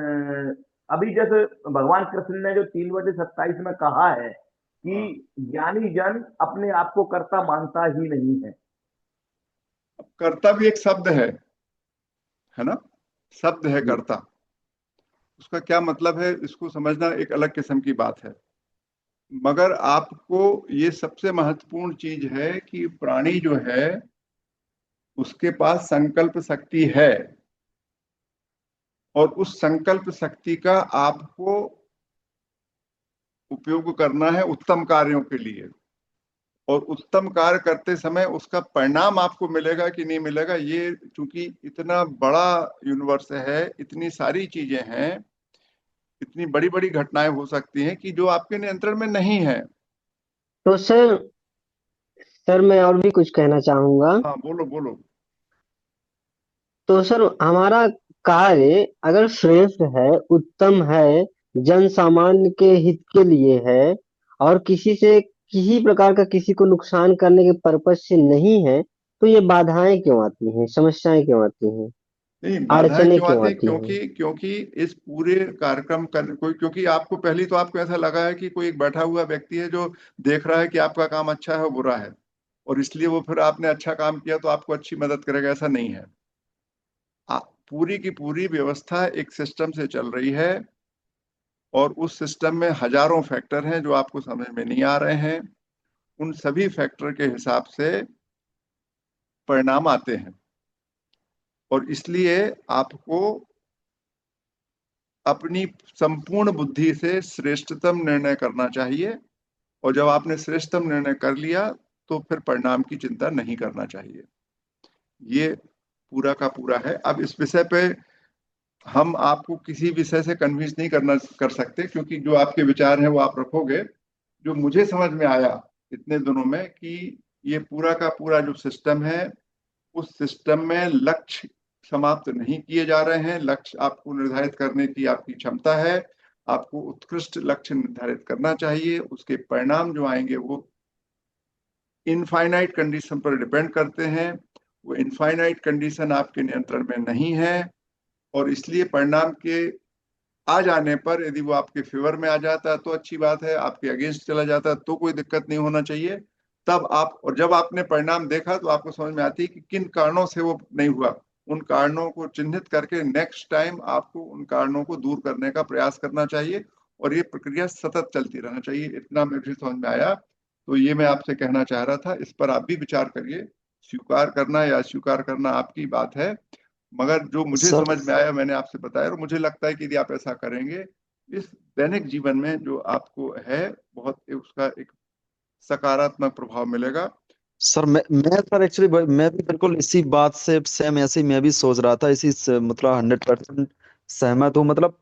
S7: अभी जैसे भगवान कृष्ण ने जो 3/27 में कहा है कि
S1: हाँ।
S7: ज्ञानी जन अपने आप को कर्ता मानता ही नहीं है।
S1: अब कर्ता भी एक शब्द है ना? शब्द है
S7: जी।
S1: कर्ता। उसका क्या मतलब है, इसको समझना एक अलग किस्म की बात है। मगर आपको ये सबसे महत्वपूर्ण चीज है कि प्राणी जो है उसके पास संकल्प शक्ति है, और उस संकल्प शक्ति का आपको उपयोग करना है उत्तम कार्यों के लिए। और उत्तम कार्य करते समय उसका परिणाम आपको मिलेगा कि नहीं मिलेगा, ये चूंकि इतना बड़ा यूनिवर्स है, इतनी सारी चीजें हैं, इतनी बड़ी बड़ी घटनाएं हो सकती हैं कि जो आपके नियंत्रण में नहीं है।
S4: तो सर मैं और भी कुछ कहना चाहूंगा।
S1: हाँ, बोलो बोलो।
S4: तो सर हमारा कार्य अगर श्रेष्ठ है, उत्तम है, जन सामान्य के हित के लिए है, और किसी प्रकार का किसी को नुकसान करने के पर्पज से नहीं है, तो ये बाधाएं क्यों आती हैं, समस्याएं क्यों आती हैं,
S1: नहीं, बाधाएं
S4: अड़चने
S1: क्यों
S4: क्यों
S1: आती है?
S4: आती हैं?
S1: क्योंकि इस पूरे कार्यक्रम कर कोई, क्योंकि आपको पहली तो आपको ऐसा लगा है कि कोई एक बैठा हुआ व्यक्ति है जो देख रहा है कि आपका काम अच्छा है और बुरा है, और इसलिए वो फिर आपने अच्छा काम किया तो आपको अच्छी मदद करेगा। ऐसा नहीं है। पूरी की पूरी व्यवस्था एक सिस्टम से चल रही है, और उस सिस्टम में हजारों फैक्टर हैं जो आपको समझ में नहीं आ रहे हैं। उन सभी फैक्टर के हिसाब से परिणाम आते हैं, और इसलिए आपको अपनी संपूर्ण बुद्धि से श्रेष्ठतम निर्णय करना चाहिए। और जब आपने श्रेष्ठतम निर्णय कर लिया तो फिर परिणाम की चिंता नहीं करना चाहिए। ये पूरा का पूरा है। अब इस विषय पे हम आपको किसी विषय से कन्विंस नहीं कर सकते, क्योंकि जो आपके विचार हैं वो आप रखोगे। जो मुझे समझ में आया इतने दिनों में कि ये पूरा का पूरा जो सिस्टम है, उस सिस्टम में लक्ष्य समाप्त नहीं किए जा रहे हैं। लक्ष्य आपको निर्धारित करने की आपकी क्षमता है। आपको उत्कृष्ट लक्ष्य निर्धारित करना चाहिए। उसके परिणाम जो आएंगे वो इनफाइनाइट कंडीशन पर डिपेंड करते हैं। वो इनफाइनाइट कंडीशन आपके नियंत्रण में नहीं है, और इसलिए परिणाम के आ जाने पर यदि वो आपके फेवर में आ जाता है तो अच्छी बात है, आपके अगेंस्ट चला जाता है तो कोई दिक्कत नहीं होना चाहिए। तब आप, और जब आपने परिणाम देखा तो आपको समझ में आती है कि किन कारणों से वो नहीं हुआ। उन कारणों को चिन्हित करके नेक्स्ट टाइम आपको उन कारणों को दूर करने का प्रयास करना चाहिए, और ये प्रक्रिया सतत चलती रहना चाहिए। इतना मुझे समझ में आया, तो ये मैं आपसे कहना चाह रहा था। इस पर आप भी विचार करिए। स्वीकार करना या अस्वीकार करना आपकी बात है, मगर जो मुझे
S3: सर
S1: समझ में आया मैंने आपसे बताया, और मुझे लगता है कि यदि आप ऐसा करेंगे, इस दैनिक जीवन में जो आपको है बहुत उसका एक सकारात्मक प्रभाव मिलेगा।
S3: सर मैं सर एक्चुअली मैं भी बिल्कुल इसी बात से सेम ऐसे ही मैं भी सोच रहा था, मतलब 100% सहमत हूँ। मतलब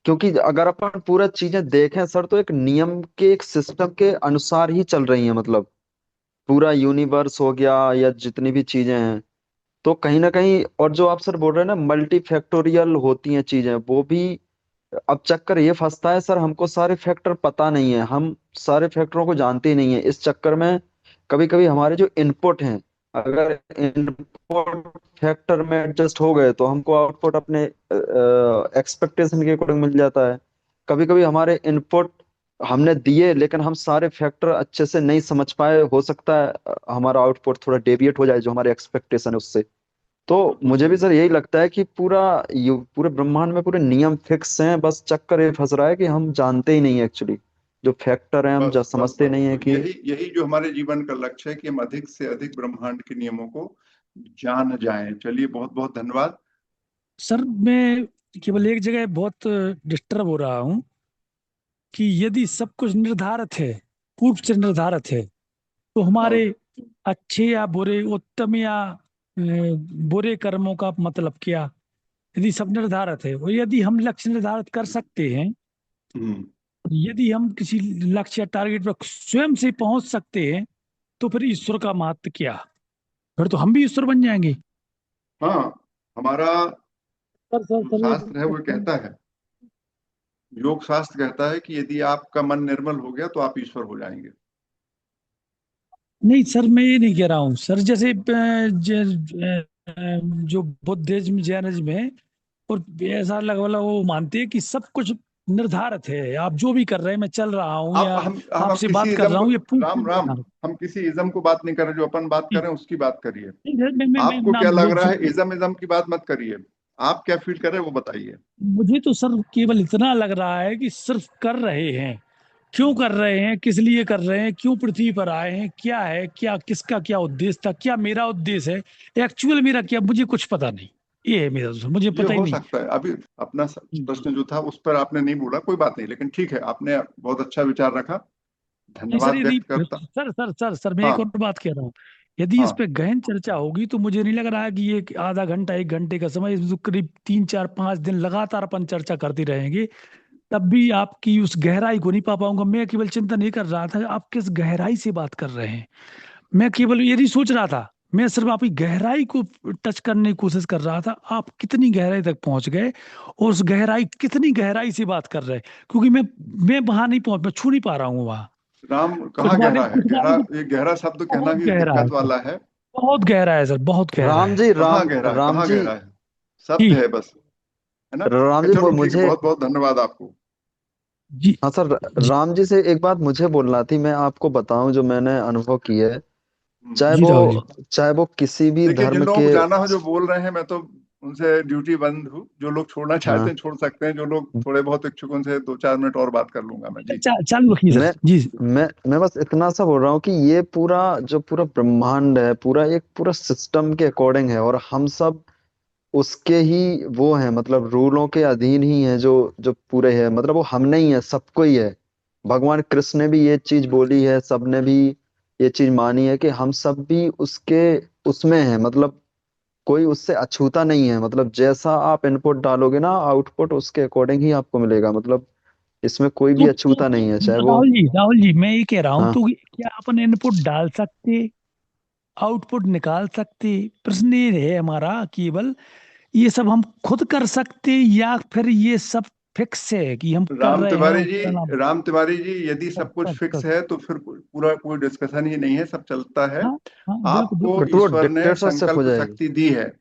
S3: क्योंकि अगर अपन पूरा चीजें देखें सर, तो एक नियम के, एक सिस्टम के अनुसार ही चल रही है। मतलब पूरा यूनिवर्स हो गया या जितनी भी चीजें हैं, तो कहीं ना कहीं, और जो आप सर बोल रहे हैं ना मल्टी फैक्टोरियल होती हैं चीजें, वो भी। अब चक्कर ये फंसता है सर, हमको सारे फैक्टर पता नहीं है, हम सारे फैक्टरों को जानते ही नहीं है। इस चक्कर में कभी कभी हमारे जो इनपुट हैं, अगर इनपुट फैक्टर में एडजस्ट हो गए तो हमको आउटपुट अपने एक्सपेक्टेशन के अकॉर्डिंग मिल जाता है। कभी कभी हमारे इनपुट हमने दिए लेकिन हम सारे फैक्टर अच्छे से नहीं समझ पाए, हो सकता है हमारा आउटपुट थोड़ा डेविएट हो जाए जो हमारे एक्सपेक्टेशन है उससे। तो मुझे भी सर यही लगता है कि पूरे ब्रह्मांड में पूरे नियम फिक्स हैं, बस चक्कर ये फंस रहा है कि हम जानते ही नहीं है एक्चुअली जो फैक्टर है, हम
S1: बस बस
S3: समझते
S1: बस,
S3: नहीं है
S1: तो
S3: कि।
S1: यही यही जो हमारे जीवन का लक्ष्य है कि हम अधिक से अधिक ब्रह्मांड के नियमों को जान जाएं। चलिए, बहुत बहुत धन्यवाद।
S8: सर मैं केवल एक जगह बहुत डिस्टर्ब हो रहा हूँ कि यदि सब कुछ निर्धारित है, पूर्व से निर्धारित है, तो
S1: और
S8: हमारे अच्छे या बुरे, उत्तम या बुरे कर्मों का मतलब क्या, यदि सब निर्धारित है और यदि हम लक्ष्य निर्धारित कर सकते हैं,
S1: हम्म,
S8: यदि हम किसी लक्ष्य या टारगेट पर स्वयं से पहुंच सकते हैं, तो फिर ईश्वर का महत्व क्या, फिर तो हम भी ईश्वर बन जाएंगे।
S1: हाँ, हमारा
S8: सर सर
S1: जो
S8: सर एक
S1: शास्त्र है वो कहता है, योग शास्त्र कहता है कि यदि आपका मन निर्मल हो गया तो आप ईश्वर हो जाएंगे।
S8: नहीं सर, मैं ये नहीं कह रहा हूँ सर, जैसे जो बुद्धिज्म जैनिज्म है, और ऐसा लग वाला वो मानते हैं कि सब कुछ निर्धारित है, आप जो भी कर रहे हैं, मैं चल रहा हूँ
S1: आप
S8: या
S1: हम
S8: आपसे
S1: किसी
S8: बात कर
S1: इज्म
S8: रहा
S1: को,
S8: हूँ, ये पूर्ण
S1: राम राम,
S8: निर्धारित
S1: हम किसी इज्म को बात नहीं कर रहे, जो अपन बात कर
S8: है।
S1: रहे हैं उसकी बात करिए।
S8: नहीं सर, मैं
S1: आपको क्या
S8: नाम
S1: लग
S8: जो
S1: रहा है, इज्म इज्म की बात मत करिए, आप क्या फील कर रहे हैं वो बताइए।
S8: मुझे तो सर केवल इतना लग रहा है कि सिर्फ कर रहे हैं, क्यों कर रहे हैं, किस लिए कर रहे हैं, क्यों पृथ्वी पर आए हैं, क्या है, क्या किसका क्या उद्देश्य था, क्या मेरा उद्देश्य है, एक्चुअल मेरा क्या, मुझे कुछ पता नहीं। ये है मेरा, सर मुझे
S1: ये
S8: पता ही
S1: हो
S8: नहीं।
S1: सकता है, अभी अपना
S8: हम्म।
S1: प्रश्न जो था उस पर आपने नहीं बोला, कोई बात नहीं, लेकिन ठीक है, आपने बहुत अच्छा विचार रखा,
S8: नहीं सर,
S1: धन्यवाद
S8: यदि
S1: व्यक्त करता।
S8: सर मैं एक
S1: हाँ
S8: और बात कह रहा हूँ, यदि इस
S1: हाँ,
S8: पे गहन चर्चा होगी तो मुझे नहीं लग रहा है कि ये आधा घंटा 1 घंटे का समय, इसमें तो करीब 3 4 5 दिन लगातार अपन चर्चा करते रहेंगे, तब भी आपकी उस गहराई को नहीं पा पाऊंगा। मैं केवल चिंता नहीं कर रहा था आप किस गहराई से बात कर रहे हैं, मैं केवल ये नहीं सोच रहा था, मैं सिर्फ आपकी गहराई को टच करने की कोशिश कर रहा था, आप कितनी गहराई तक पहुंच गए और उस गहराई, कितनी गहराई से बात कर रहे हैं, क्योंकि मैं वहां नहीं पहुंच, मैं छू नहीं पा रहा हूँ वहां।
S1: राम
S8: कुछ
S1: कहाँ
S8: बातें
S1: गहरा है,
S8: कुछ
S1: गहरा,
S8: बातें तो
S1: ये गहरा शब्द कहना
S8: बहुत
S1: भी
S8: गहरा है
S1: दिक्कत
S8: सर,
S1: वाला है।
S8: बहुत गहरा है सर, बहुत गहरा
S3: राम
S8: है।
S3: जी,
S1: कहाँ गहरा है,
S3: राम
S1: कहाँ
S3: जी,
S1: गहरा है, शब्द
S8: जी
S1: है बस, है ना।
S3: राम जी,
S1: चलो ठीक है,
S3: मुझे,
S1: बहुत बहुत धन्यवाद आपको।
S8: जी
S3: हाँ सर,
S8: जी
S3: राम जी से एक बात मुझे बोलना थी। मैं आपको बताऊं जो मैंने अनुभव की है, चाहे
S8: जी राहुल जी।
S3: वो किसी भी
S1: देखिए, जिन
S3: धर्म
S1: लोगों
S3: के,
S1: को जाना हो जो बोल रहे हैं, मैं तो उनसे ड्यूटी बंद हूँ, जो लोग छोड़ना चाहते
S3: हाँ,
S1: हैं छोड़ सकते हैं, जो लोग थोड़े बहुत इच्छुक उनसे 2 4 मिनट और बात कर लूंगा मैं जी।
S8: चालू रखिए सर
S3: मैं
S8: जी।
S3: मैं बस इतना सा बोल रहा हूँ कि ये पूरा जो पूरा ब्रह्मांड है, पूरा एक पूरा सिस्टम के अकॉर्डिंग है, और हम सब उसके ही वो हैं, मतलब रूलों के अधीन ही हैं, जो जो पूरे हैं, मतलब वो हम नहीं है, सबको ही है। भगवान कृष्ण ने भी ये चीज बोली है, सबने भी ये चीज मानी है कि हम सब भी उसके उसमें हैं, मतलब कोई उससे अछूता नहीं है। मतलब जैसा आप इनपुट डालोगे ना, आउटपुट उसके अकॉर्डिंग ही आपको मिलेगा। मतलब इसमें कोई भी
S8: तो
S3: अछूता नहीं है, चाहे वो,
S8: राहुल जी मैं ये कह रहा हूँ,
S3: हाँ।
S8: तो क्या अपन इनपुट डाल सकते, आउटपुट निकाल सकते, प्रश्न ये है हमारा केवल, ये सब हम खुद कर सकते या फिर ये सब फिक्स है कि हम कर
S1: राम
S8: रहे हैं
S1: तिवारी
S8: और
S1: जी,
S8: परिणाम।
S1: राम तिवारी जी, यदि
S8: कर,
S1: सब कुछ
S8: कर,
S1: फिक्स
S8: कर,
S1: है तो फिर पूरा कोई डिस्कशन ही नहीं है, सब चलता है।
S8: हाँ हाँ, बिल्कुल
S1: आपको
S8: बिल्कुल।
S3: फिर तो वो
S1: ईश्वर ने
S3: डिक्टेटरशिप हो
S1: संकल्प
S3: जाएगी।
S1: शक्ति दी है।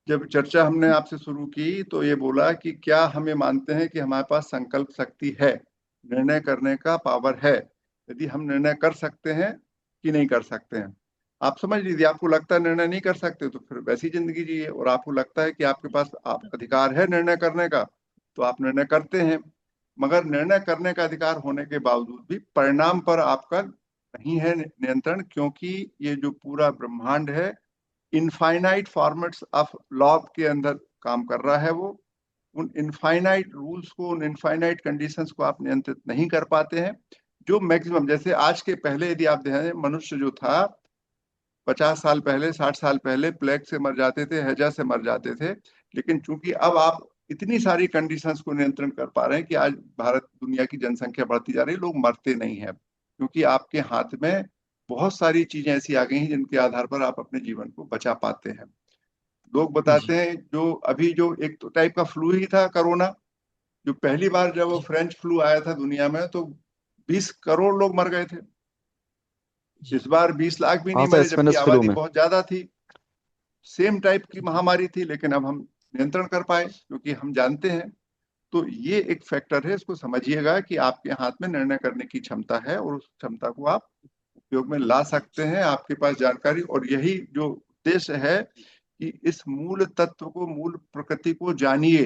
S1: जब चर्चा हमने आपसे शुरू की तो ये बोला कि क्या हम ये मानते हैं कि हमारे पास संकल्प शक्ति है, निर्णय करने का पावर है, यदि हम निर्णय कर सकते हैं कि नहीं कर सकते हैं। आप समझ लीजिए, आपको लगता है निर्णय नहीं कर सकते तो फिर वैसी जिंदगी जिए, और आपको लगता है कि आपके पास आप अधिकार है निर्णय करने का तो आप निर्णय करते हैं। मगर निर्णय करने का अधिकार होने के बावजूद भी परिणाम पर आपका नहीं है नियंत्रण, क्योंकि ये जो पूरा ब्रह्मांड है इनफाइनाइट फॉर्मेट्स ऑफ लॉ के अंदर काम कर रहा है। वो उन इनफाइनाइट रूल्स को, उन इनफाइनाइट कंडीशंस को आप नियंत्रित नहीं कर पाते हैं। जो मैक्सिमम, जैसे आज के पहले यदि आप देखें, मनुष्य जो था 50 साल पहले, 60 साल पहले प्लेग से मर जाते थे, हैजा से मर जाते थे। लेकिन चूंकि अब आप इतनी सारी कंडीशंस को नियंत्रण कर पा रहे हैं कि आज भारत दुनिया की जनसंख्या बढ़ती जा रही है, लोग मरते नहीं है, क्योंकि आपके हाथ में बहुत सारी चीजें ऐसी आ गई हैं जिनके आधार पर आप अपने जीवन को बचा पाते हैं। लोग बताते
S8: जी
S1: हैं जो अभी जो एक तो टाइप का फ्लू ही था कोरोना, जो पहली बार जब वो
S8: जी
S1: फ्रेंच फ्लू आया था दुनिया में तो 20 करोड़ लोग मर गए थे।
S8: जी।
S1: इस बार 20 लाख भी
S3: हाँ
S1: नहीं
S3: सर,
S1: मरे, जबकि
S3: स्पेनिश फ्लू
S1: आबादी
S3: में।
S1: बहुत ज्यादा थी। सेम टाइप की महामारी थी, लेकिन अब हम नियंत्रण कर पाए क्योंकि हम जानते हैं। तो ये एक फैक्टर है, इसको समझिएगा कि आपके हाथ में निर्णय करने की क्षमता है और उस क्षमता को आप उपयोग में ला सकते हैं, आपके पास जानकारी। और यही जो उद्देश्य है कि इस मूल तत्व को, मूल प्रकृति को जानिए।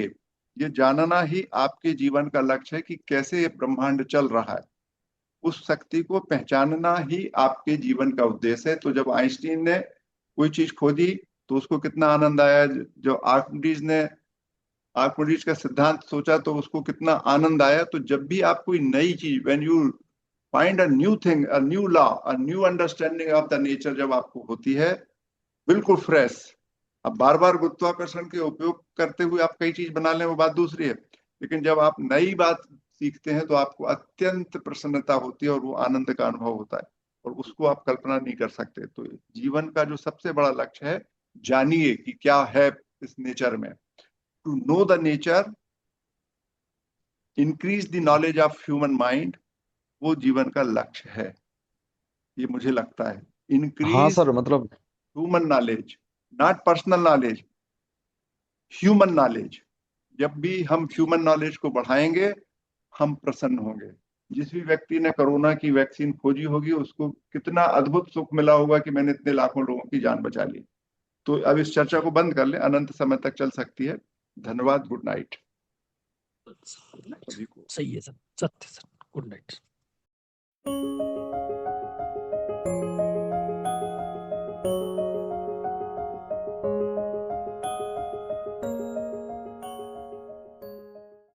S1: ये जानना ही आपके जीवन का लक्ष्य है कि कैसे ये ब्रह्मांड चल रहा है। उस शक्ति को पहचानना ही आपके जीवन का उद्देश्य है। तो जब आइंस्टीन ने कोई चीज खोजी तो उसको कितना आनंद आया, जो आर्किमिडीज ने आर्किमिडीज का सिद्धांत सोचा तो उसको कितना आनंद आया। तो जब भी आप कोई नई चीज, when you find a new thing, a new law, a new understanding of the nature जब आपको होती है, बिल्कुल फ्रेश। अब बार बार गुरुत्वाकर्षण के उपयोग करते हुए आप कई चीज बना लें वो बात दूसरी है, लेकिन जब आप नई बात सीखते हैं तो आपको अत्यंत प्रसन्नता होती है और वो आनंद का अनुभव होता है, और उसको आप कल्पना नहीं कर सकते। तो जीवन का जो सबसे बड़ा लक्ष्य है, जानिए कि क्या है इस नेचर में। To know the nature, increase the knowledge of human mind, वो जीवन का लक्ष्य है, ये मुझे लगता है।
S3: हाँ
S1: इंक्रीज
S3: सर, मतलब
S1: human knowledge, not personal knowledge, human knowledge. जब भी हम ह्यूमन नॉलेज को बढ़ाएंगे, हम प्रसन्न होंगे। जिस भी व्यक्ति ने कोरोना की वैक्सीन खोजी होगी, उसको कितना अद्भुत सुख मिला होगा कि मैंने इतने लाखों लोगों की जान बचा ली। तो अब इस चर्चा को बंद कर लें, अनंत समय तक चल सकती है। धन्यवाद, गुड नाइट सभी को।
S8: सही है सर, सत्य सर, गुड नाइट।